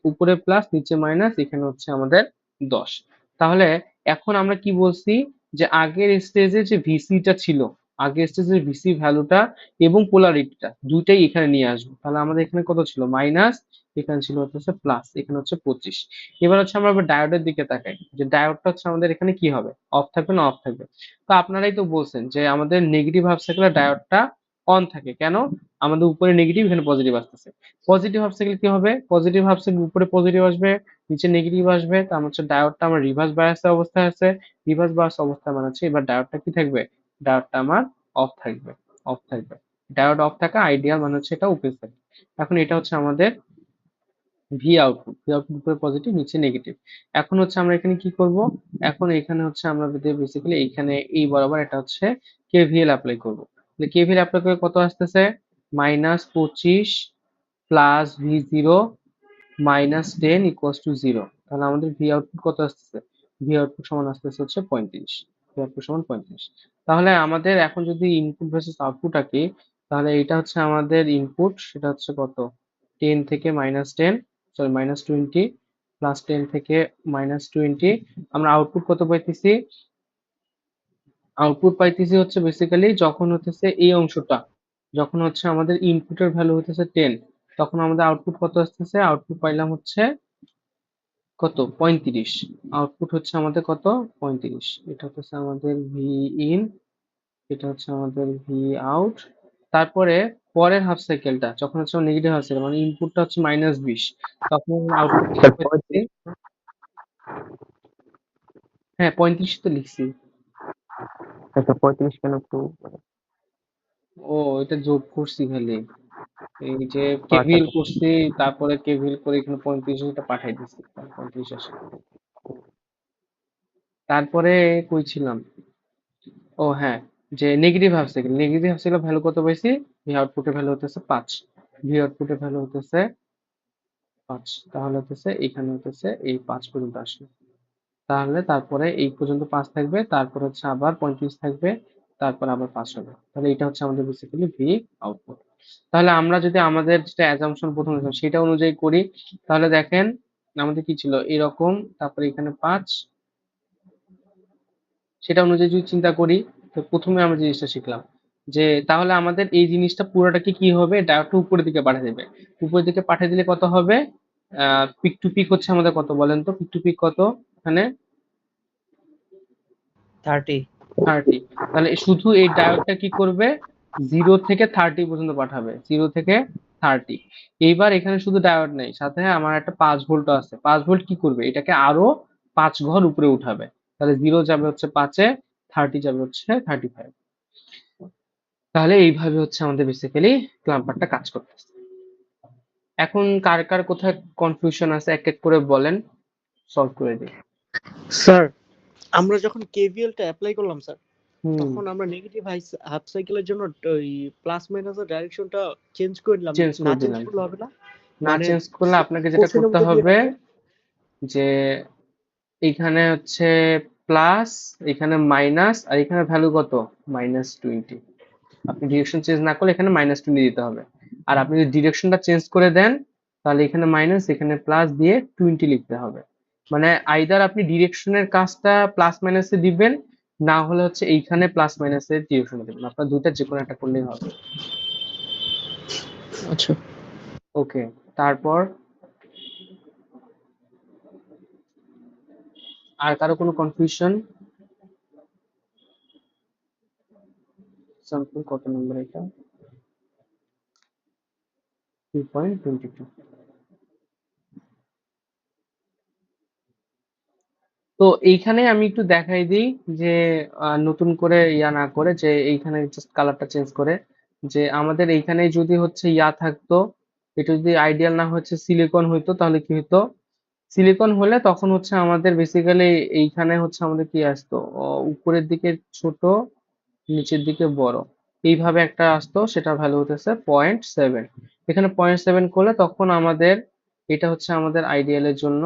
উপরে প্লাস, নিচে মাইনাস, এখানে হচ্ছে আমাদের 10। তাহলে এখন আমরা কি বলছি, যে আগের স্টেজে যে ভিসিটা ছিল, আগের স্টেজের ভিসি ভ্যালুটা এবং পোলারিটিটা দুইটাই এখানে নিয়ে আসবো। তাহলে আমাদের এখানে কত ছিল, মাইনাস, এখানে ছিল হচ্ছে প্লাস, এখানে হচ্ছে 25। এবার হচ্ছে আমরা ডায়োডের দিকে তাকাই, যে ডায়োডটা হচ্ছে আমাদের এখানে কি হবে, অফ থাকবে না অফ থাকবে? তো আপনারাই তো বলছেন যে আমাদের নেগেটিভ হাফ সাইকেলের ডায়োডটা অন থাকে কেন, আমাদের উপরে নেগেটিভ, এখানে পজিটিভ আসতেছে। পজিটিভ হাফ সাইকেল কি হবে, পজিটিভ হাফ সাইকেল উপরে পজিটিভ আসবে, নিচে নেগেটিভ আসবে, তার মানে হচ্ছে ডায়োডটা আমার রিভার্স বায়াস অবস্থায় আছে, রিভার্স বায়াস অবস্থায় মানে হচ্ছে এবার ডায়োডটা কি থাকবে, ডায়োডটা আমার অফ থাকবে, অফ থাকবে। ডায়োড অফ থাকা আইডিয়াল, মানে হচ্ছে এটা ওপেন সার্কিট। এখন এটা হচ্ছে আমাদের ভি আউটপুট, ভি আউটপুট উপরে পজিটিভ, নিচে নেগেটিভ। এখন হচ্ছে আমরা এখানে কি করব, এখন এখানে হচ্ছে আমরা বেসিক্যালি এইখানে এই বরাবর এটা হচ্ছে কেভিএল অ্যাপ্লাই করব। তাহলে কেভিএল অ্যাপ্লাই করে কত আসতেছে, -25 প্লাস ভি0 -10 ইকুয়ালস টু 0। তাহলে আমাদের ভি আউটপুট কত আসতেছে, ভি আউটপুট সমান আসতেছে হচ্ছে 35, ভি আউটপুট সমান 35। তাহলে আমাদের এখন যদি ইনপুট ভার্সেস আউটপুট আঁকি, তাহলে এটা হচ্ছে আমাদের ইনপুট, সেটা হচ্ছে কত, 10 থেকে -10, সরি -20 +10 থেকে -20 আমরা আউটপুট কত পাইতেছি? আউটপুট পাইতেছি হচ্ছে বেসিক্যালি যখন হতেছে এই অংশটা, যখন হচ্ছে আমাদের ইনপুটের ভ্যালু হতেছে 10, তখন আমাদের আউটপুট কত আসতেছে? আউটপুট পাইলাম হচ্ছে কত? 35। আউটপুট হচ্ছে আমাদের কত? 35। এটা হচ্ছে আমাদের ভি ইন, এটা হচ্ছে আমাদের ভি আউট। তারপরে পরের হাফ সাইকেলটা যখন হচ্ছে নেগেটিভ হাফ সাইকেল, মানে ইনপুটটা হচ্ছে -20, তখন আউটপুট কত স্যার পাইতেছি? হ্যাঁ 35 তো লিখছি। আচ্ছা 35 কেন একটু ও এটা যোগ করছি খালি, এই যে আচ্ছা কেভিএল আচ্ছা করছি, তারপরে কেভিএল করে এখানে 35 এটা পাঠাই দিচ্ছি, 35 আসে। তারপরে কই ছিলাম? ও হ্যাঁ, যে negative half cycle, negative half cycle value কত পাইছি? ভি আউটপুটের ভ্যালু হতেছে 5, ভি আউটপুটের ভ্যালু হতেছে 5, তাহলে হতেছে এখানে হতেছে এই 5 পর্যন্ত আসবে। তাহলে তারপরে এই পর্যন্ত 5 থাকবে, তারপর হচ্ছে আবার 35 থাকবে, তারপর আবার 5 হবে। তাহলে এটা হচ্ছে আমাদের বেসিক্যালি ভি আউটপুট। তাহলে আমরা যদি আমাদের যেটা অ্যাজাম্পশন প্রথমে ছিল সেটা অনুযায়ী করি, তাহলে দেখেন আমাদের কি ছিল এরকম, তারপরে এখানে 5, সেটা অনুযায়ী যদি চিন্তা করি, তো প্রথমে আমরা জিনিসটা শিখলাম যে তাহলে আমাদের এই জিনিসটা পুরোটাকে কি হবে, ডায়োডটা উপরের দিকে পাঠিয়ে দেবে। উপরের দিকে পাঠিয়ে দিলে কত হবে? পিক টু পিক হচ্ছে আমাদের কত বলেন তো? পিক টু পিক কত এখানে? 30। 30। তাহলে শুধু এই ডায়োডটা কি করবে? 0 থেকে 30 পর্যন্ত পাঠাবে, 0 থেকে 30। এইবার এখানে শুধু ডায়োড নেই, সাথে আমার একটা 5 ভোল্ট আছে। 5 ভোল্ট কি করবে? এটাকে আরো 5 ঘর উপরে উঠাবে। তাহলে 0 যাবে হচ্ছে 5-এ, 30 যাবে হচ্ছে 35। তাহলে এইভাবে হচ্ছে আমাদের বেসিক্যালি ক্লাম্পারটা কাজ করতেছে। এখন কার কার কোথায় কনফিউশন আছে এক এক করে বলেন, সলভ করে দিই। স্যার আমরা যখন কেভিএলটা অ্যাপ্লাই করলাম স্যার, হুম, তখন আমরা নেগেটিভ হাফ সাইকেলের জন্য ওই প্লাস মাইনাসের ডাইরেকশনটা চেঞ্জ করে দিলাম, চেঞ্জ না করে চেঞ্জ দিলাম। করলে হবে না? না মানে চেঞ্জ করলে আপনাকে যেটা কোশ্চেনের করতে মধ্যে দিয়ে হবে রাখলে যে এইখানে হচ্ছে প্লাস, এখানে মাইনাস, আর এখানে ভ্যালু কত? -20। আপনি ডিরেকশন চেঞ্জ না করলে এখানে -20 দিতে হবে। আর আপনি যদি ডিরেকশনটা চেঞ্জ করে দেন, তাহলে এখানে মাইনাস, এখানে প্লাস দিয়ে 20 লিখতে হবে। মানে আইদার আপনি ডিরেকশনের কাজটা প্লাস মাইনাসে দিবেন, না হলে হচ্ছে এইখানে প্লাস মাইনাসের ডিরেকশনে দিবেন। আপনার দুইটা যে কোনো একটা করলেই হবে। আচ্ছা ওকে, তারপর আর কারো কোনো কনফিউশন? এক্সাম্পল কত নম্বর এটা? 2.22। তো এইখানে আমি একটু দেখাই দিই যে নতুন করে ইয়া না করে, যে এইখানে জাস্ট কালারটা চেঞ্জ করে, যে আমাদের এইখানে যদি হচ্ছে ইয়া থাকতো, এটা যদি আইডিয়াল না হচ্ছে সিলিকন হইতো, তাহলে কি হতো? সিলিকন হলে তখন হচ্ছে আমাদের বেসিক্যালি এইখানে হচ্ছে আমাদের কি আসতো, উপরের দিকে ছোট, নিচের দিকে বড়, এইভাবে একটা আসতো, সেটা ভ্যালু হতেছে 0.7। এখানে 0.7 করলে তখন আমাদের এটা হচ্ছে আমাদের আইডিয়ালের জন্য।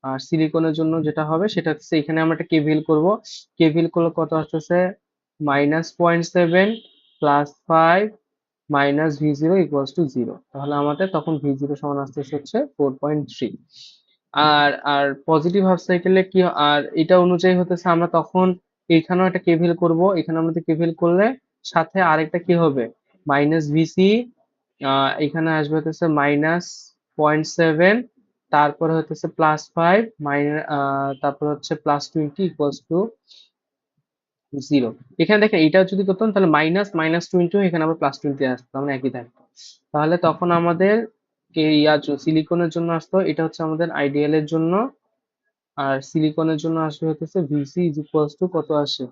আর সিলিকনের জন্য যেটা হবে সেটা হচ্ছে এখানে আমরা একটা কেভিএল করব। কেভিএল করলে কত আসতেছে? -0.7 +5 -v0 = 0। তাহলে আমাদের তখন v0 সমান আসতেছে হচ্ছে 4.3। আর পজিটিভ হাফ সাইকেলে কি আর এটা অনুযায়ী হতেছে আমরা তখন এখানেও একটা কেভিএল করব। এখানে আমাদের কেভিএল করলে সাথে আরেকটা কি হবে? -vc, এখানে আসবে হতেছে -0.7, তারপরে হতেছে +5 তারপর হচ্ছে +20 = 0। এখানে দেখেন এটা যদি করতাম তাহলে -20, এখানে আবার +20 আসতো, মানে একই থাকতো। তাহলে তখন আমাদের সিলিকনের জন্য আসতো, এটা হচ্ছে আমাদের আইডিয়াল এর জন্য। আর সিলিকনের জন্য আসবে হতেছে ভিসি কত আসে?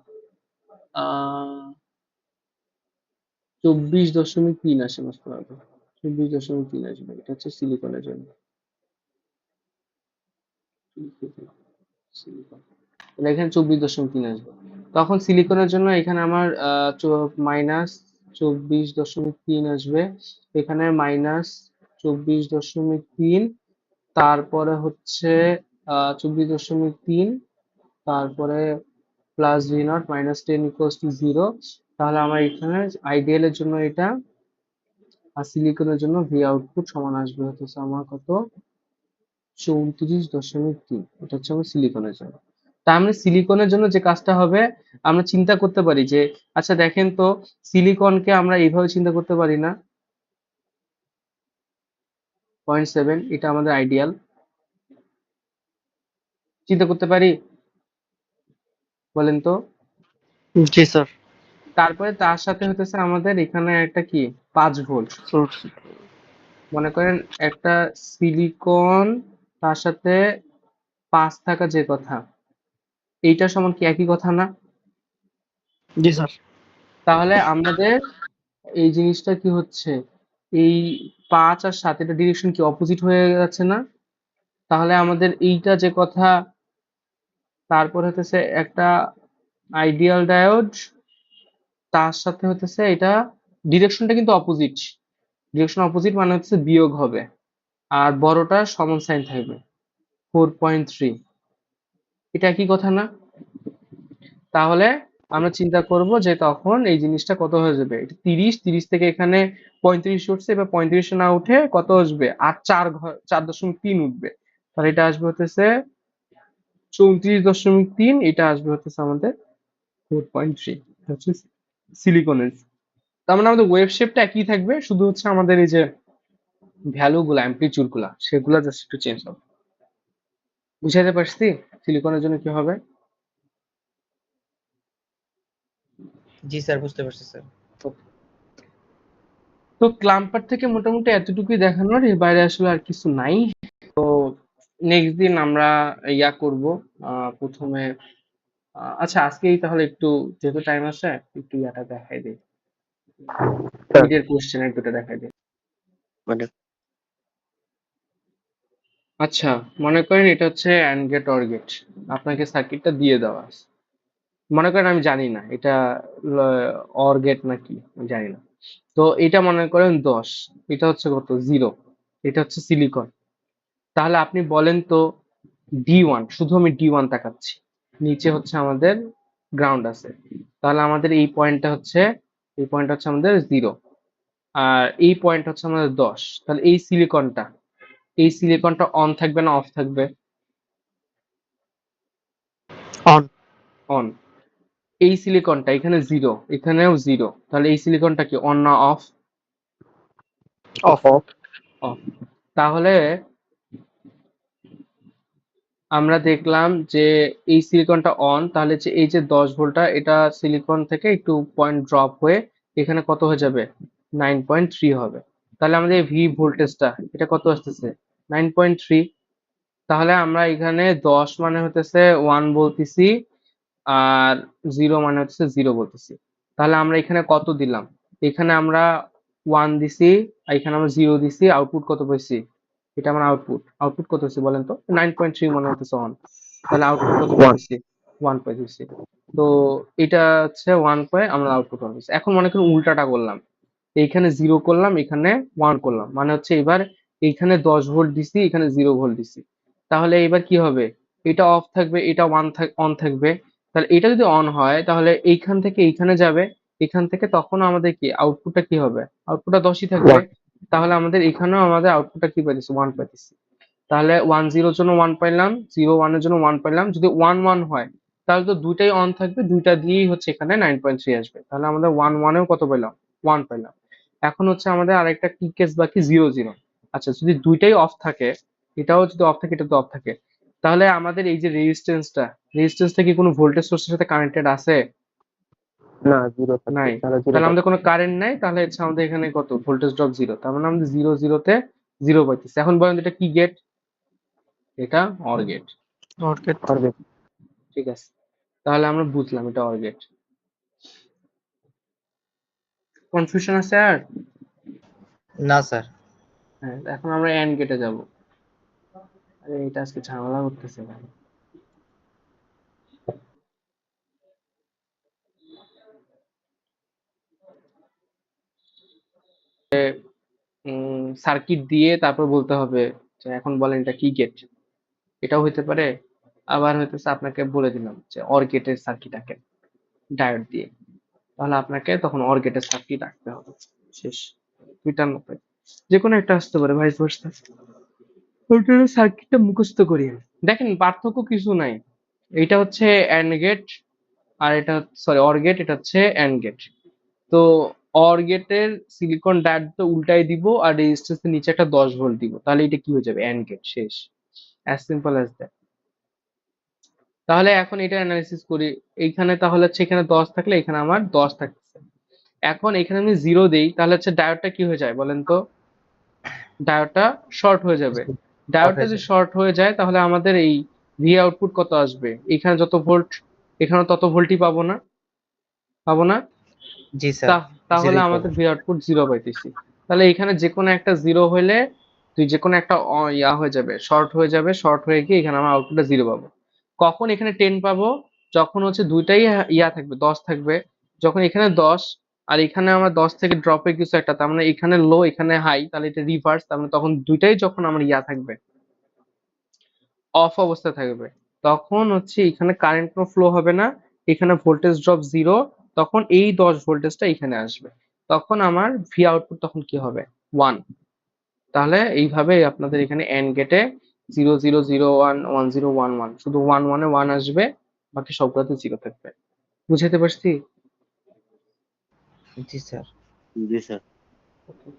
24.3 আসে মাস্ট বরাবর, 24.3 আসবে। এটা হচ্ছে সিলিকনের জন্য। সিলিকন, তাহলে এখানে 24.3 আসবে। তখন সিলিকনের জন্য এখানে আমার -24.3 আসবে, এখানে -24.3, তারপরে হচ্ছে 24.3, তারপরে +v0 -10 = 0। তাহলে আমার এখানে আইডিয়াল এর জন্য এটা আর সিলিকনের জন্য ভি আউটপুট সমান আসবে হচ্ছে আমার কত 34.3। এটা হচ্ছে আমার সিলিকনের জন্য। তা আমরা সিলিকনের জন্য যে কাজটা হবে আমরা চিন্তা করতে পারি যে আচ্ছা দেখেন তো সিলিকনকে আমরা এইভাবে চিন্তা করতে পারি না 0.7 এটা আমাদের আইডিয়াল চিন্তা করতে পারি বলেন তো। জি স্যার। তারপরে তার সাথে হতেছে আমাদের এখানে একটা কি 5 ভোল্ট সোর্স। মনে করেন একটা সিলিকন তার সাথে 5 থাকা যে কথা এইটা সমান কি একই কথা না? জি স্যার। তাহলে আমাদের এই জিনিসটা কি হচ্ছে এই 5 আর 7 এটা ডিরেকশন কি অপোজিট হয়ে যাচ্ছে না? তাহলে আমাদের এইটা যে কথা তারপর হতেছে একটা আইডিয়াল ডায়োড তার সাথে হতেছে এটা ডিরেকশনটা কিন্তু অপোজিট ডিরেকশন অপোজিট মানে হচ্ছে বিয়োগ হবে আর বড়টা সমান সাইন থাকবে 4.3 এটা কি কথা না? তাহলে আমরা চিন্তা করব যে তখন এই জিনিসটা কত হয়ে যাবে এটা 30 থেকে এখানে 35 উঠছে এবার 35 না উঠে কত আসবে আর 4.3 উঠবে তাহলে এটা আসবে হতেছে 34.3 এটা আসবে হতেছে আমাদের 4.3 হচ্ছে সিলিকনের। তার মানে আমাদের ওয়েভ শেপটা একই থাকবে শুধু হচ্ছে আমাদের এই যে ভ্যালু গুলা অ্যাম্পলিটিউড গুলা সেগুলা জাস্ট একটু চেঞ্জ হবে। বুঝাতে পারছি সিলিকনের জন্য কি হবে? জি স্যার, বুঝতে পারছি স্যার। তো ক্লাম্পার থেকে মোটামুটি এতটুকুই দেখানোর এর বাইরে আসলে আর কিছু নাই। তো নেক্সট দিন আমরা ইয়া করব প্রথমে আচ্ছা আজকেই তাহলে একটু যেহেতু টাইম আছে একটু ইয়াটা দেখাই দিই মিডের কোশ্চেনের দুটো দেখাই দিই। মানে আচ্ছা মনে করেন এটা হচ্ছে অ্যান্ড গেট অর গেট আপনাকে সার্কিটটা দিয়ে দেওয়া আছে। মনে করেন আমি জানি না এটা অর গেট নাকি আমি জানি না। তো এটা মনে করেন 10 এটা হচ্ছে কত 0 এটা হচ্ছে সিলিকন। তাহলে আপনি বলেন তো D1 শুধু আমি D1 তাকাচ্ছি নিচে হচ্ছে আমাদের গ্রাউন্ড আছে তাহলে আমাদের এই পয়েন্টটা হচ্ছে আমাদের 0 আর এই পয়েন্ট হচ্ছে আমাদের 10 তাহলে এই সিলিকনটা অন থাকবে না অফ থাকবে? অন। অন। এই সিলিকনটা এখানে 0 এখানেও 0 তাহলে এই সিলিকনটা কি অন না অফ? অফ। অফ। তাহলে আমরা দেখলাম যে এই সিলিকনটা অন তাহলে যে এই যে 10 ভোল্টটা এটা সিলিকন থেকে একটু পয়েন্ট ড্রপ হয়ে এখানে কত হয়ে যাবে 9.3 হবে। তাহলে আমাদের ভি ভোল্টেজটা এটা কত আসতেছে 9.3। তাহলে আমরা এখানে 10 মানে হতেছে 1 বলতেছি আর 0 মানে হচ্ছে 0 বলতেছি। তাহলে আমরা এখানে কত দিলাম এখানে আমরা 1 দিছি আর এখানে আমরা 0 দিছি আউটপুট কত পাইছি এটা আমার আউটপুট কত হচ্ছে বলেন তো 9.3 মানে হচ্ছে 1 তাহলে আউটপুট কত পাইছি 1 পাইছি। তো এটা হচ্ছে 1 পাই আমরা আউটপুট 1 পাইছি। এখন মনে করেন উল্টাটা করলাম এইখানে 0 করলাম এখানে 1 করলাম মানে হচ্ছে এবার এইখানে 10 ভোল্ট দিছি এখানে 0 ভোল্ট দিছি তাহলে এবার কি হবে এটা অফ থাকবে এটা অন থাকবে। তাহলে এটা যদি অন হয় তাহলে এইখান থেকে এইখানে যাবে এখান থেকে তখন আমাদের কি আউটপুটটা কি হবে আউটপুটটা 10ই থাকবে। তাহলে আমাদের এখানেও আমাদের আউটপুটটা কি পাইতেছি 1 পাইতেছি। তাহলে 1 0 এর জন্য 1 পাইলাম 0 1 এর জন্য 1 পাইলাম যদি 1 1 হয় তাহলে তো দুইটাই অন থাকবে দুইটা দিয়েই হচ্ছে এখানে 9.3 আসবে তাহলে আমাদের 1 1 এও কত পেলাম 1 পেলাম। এখন হচ্ছে আমাদের আরেকটা কি কেস বাকি 0 0। আচ্ছা যদি দুইটাই অফ থাকে এটাও যদি অফ থাকে এটা তো অফ থাকে তাহলে আমাদের এই যে রেজিস্ট্যান্সটা কি কোনো ভোল্টেজ সোর্সের সাথে কানেক্টেড আছে? না জিরো থাকবে নাই। তাহলে জিরো তাহলে আমাদের কোনো কারেন্ট নাই তাহলে হচ্ছে আমাদের এখানে কত ভোল্টেজ ড্রপ 0 তার মানে আমাদের 0 0 তে 0 পাইতেছি। এখন বলেন এটা কি গেট এটা অর গেট পারবে। ঠিক আছে তাহলে আমরা বুঝলাম এটা অর গেট। কনফিউশন আছে আর? না স্যার। হ্যাঁ এখন আমরা এন্ড গেটে যাব। আরে এটা আজকে ঝামেলা করতেছে ভাই। সার্কিট দিয়ে তারপর বলতে হবে যে এখন বলেন এটা কি গেট এটাও হইতে পারে আবার হইতেছে আপনাকে বলে দিলাম যে অর গেটের সার্কিট আঁকেন ডায়োড দিয়ে তাহলে আপনাকে তখন অর গেটের সার্কিট আঁকতে হবে শেষ। দুইটার মধ্যে যে কোনো একটা আসতে পারে, ভাইস ভার্সা। ওটার সার্কিটটা মুখস্থ করি। দেখেন পার্থক্য কিছু নাই, এটা হচ্ছে অ্যান্ড গেট আর এটা সরি অর গেট, এটা হচ্ছে অ্যান্ড গেট। তো অর গেটের সিলিকন ডায়োড তো উল্টাই দিব আর রেজিস্ট্যান্সের নিচে একটা 10 ভোল্ট দিব, তাহলে এটা কি হয়ে যাবে, অ্যান্ড গেট, শেষ। As simple as that. তাহলে এখন এটা অ্যানালাইসিস করি। এইখানে তাহলে হচ্ছে এখানে 10 থাকলে এখানে আমার 10 থাকতেছে। এখন এখানে আমি 0 দেই, তাহলে হচ্ছে ডায়োডটা কি হয়ে যায় বলেন তো? ডায়োডটা শর্ট হয়ে যাবে। ডায়োডটা যদি শর্ট হয়ে যায় তাহলে আমাদের এই ভি আউটপুট কত আসবে? এখানে যত ভোল্ট এখানে তত ভোল্টই পাবো না? পাবো না? জি স্যার, তাহলে জিরোই আমাদের পাবো। ভি আউটপুট 0 পাইতেছি। তাহলে এখানে যে কোনো একটা 0 হলে তুই যে কোনো একটা ইয়া হয়ে যাবে, শর্ট হয়ে যাবে, শর্ট হয়ে গিয়ে এখানে আমার আউটপুটটা 0 পাবো। কখন এখানে 10 পাবো? যখন হচ্ছে দুইটাই ইয়া থাকবে, 10 থাকবে। যখন এখানে 10 আর এখানে আমার 10 থেকে ড্রপে কিছু একটা, তার মানে এখানে লো এখানে হাই, তাহলে এটা রিভার্স, তার মানে তখন দুইটাই যখন আমার ইয়া থাকবে, অফ অবস্থায় থাকবে, তখন হচ্ছে এখানে কারেন্ট কোনো ফ্লো হবে না, এখানে ভোল্টেজ ড্রপ 0, তখন এই 10 ভোল্টেজটা এখানে আসবে, তখন আমার ভি আউটপুট তখন কি হবে, 1। তাহলে এইভাবে আপনাদের এখানে এন্ড গেটে 0 0 0 1 1 0 1 1, শুধু 1 1 এ 1 আসবে, বাকি সবগুলোতে 0 থাকবে। বুঝাতে পারছি? জি স্যার। জি স্যার। Okay.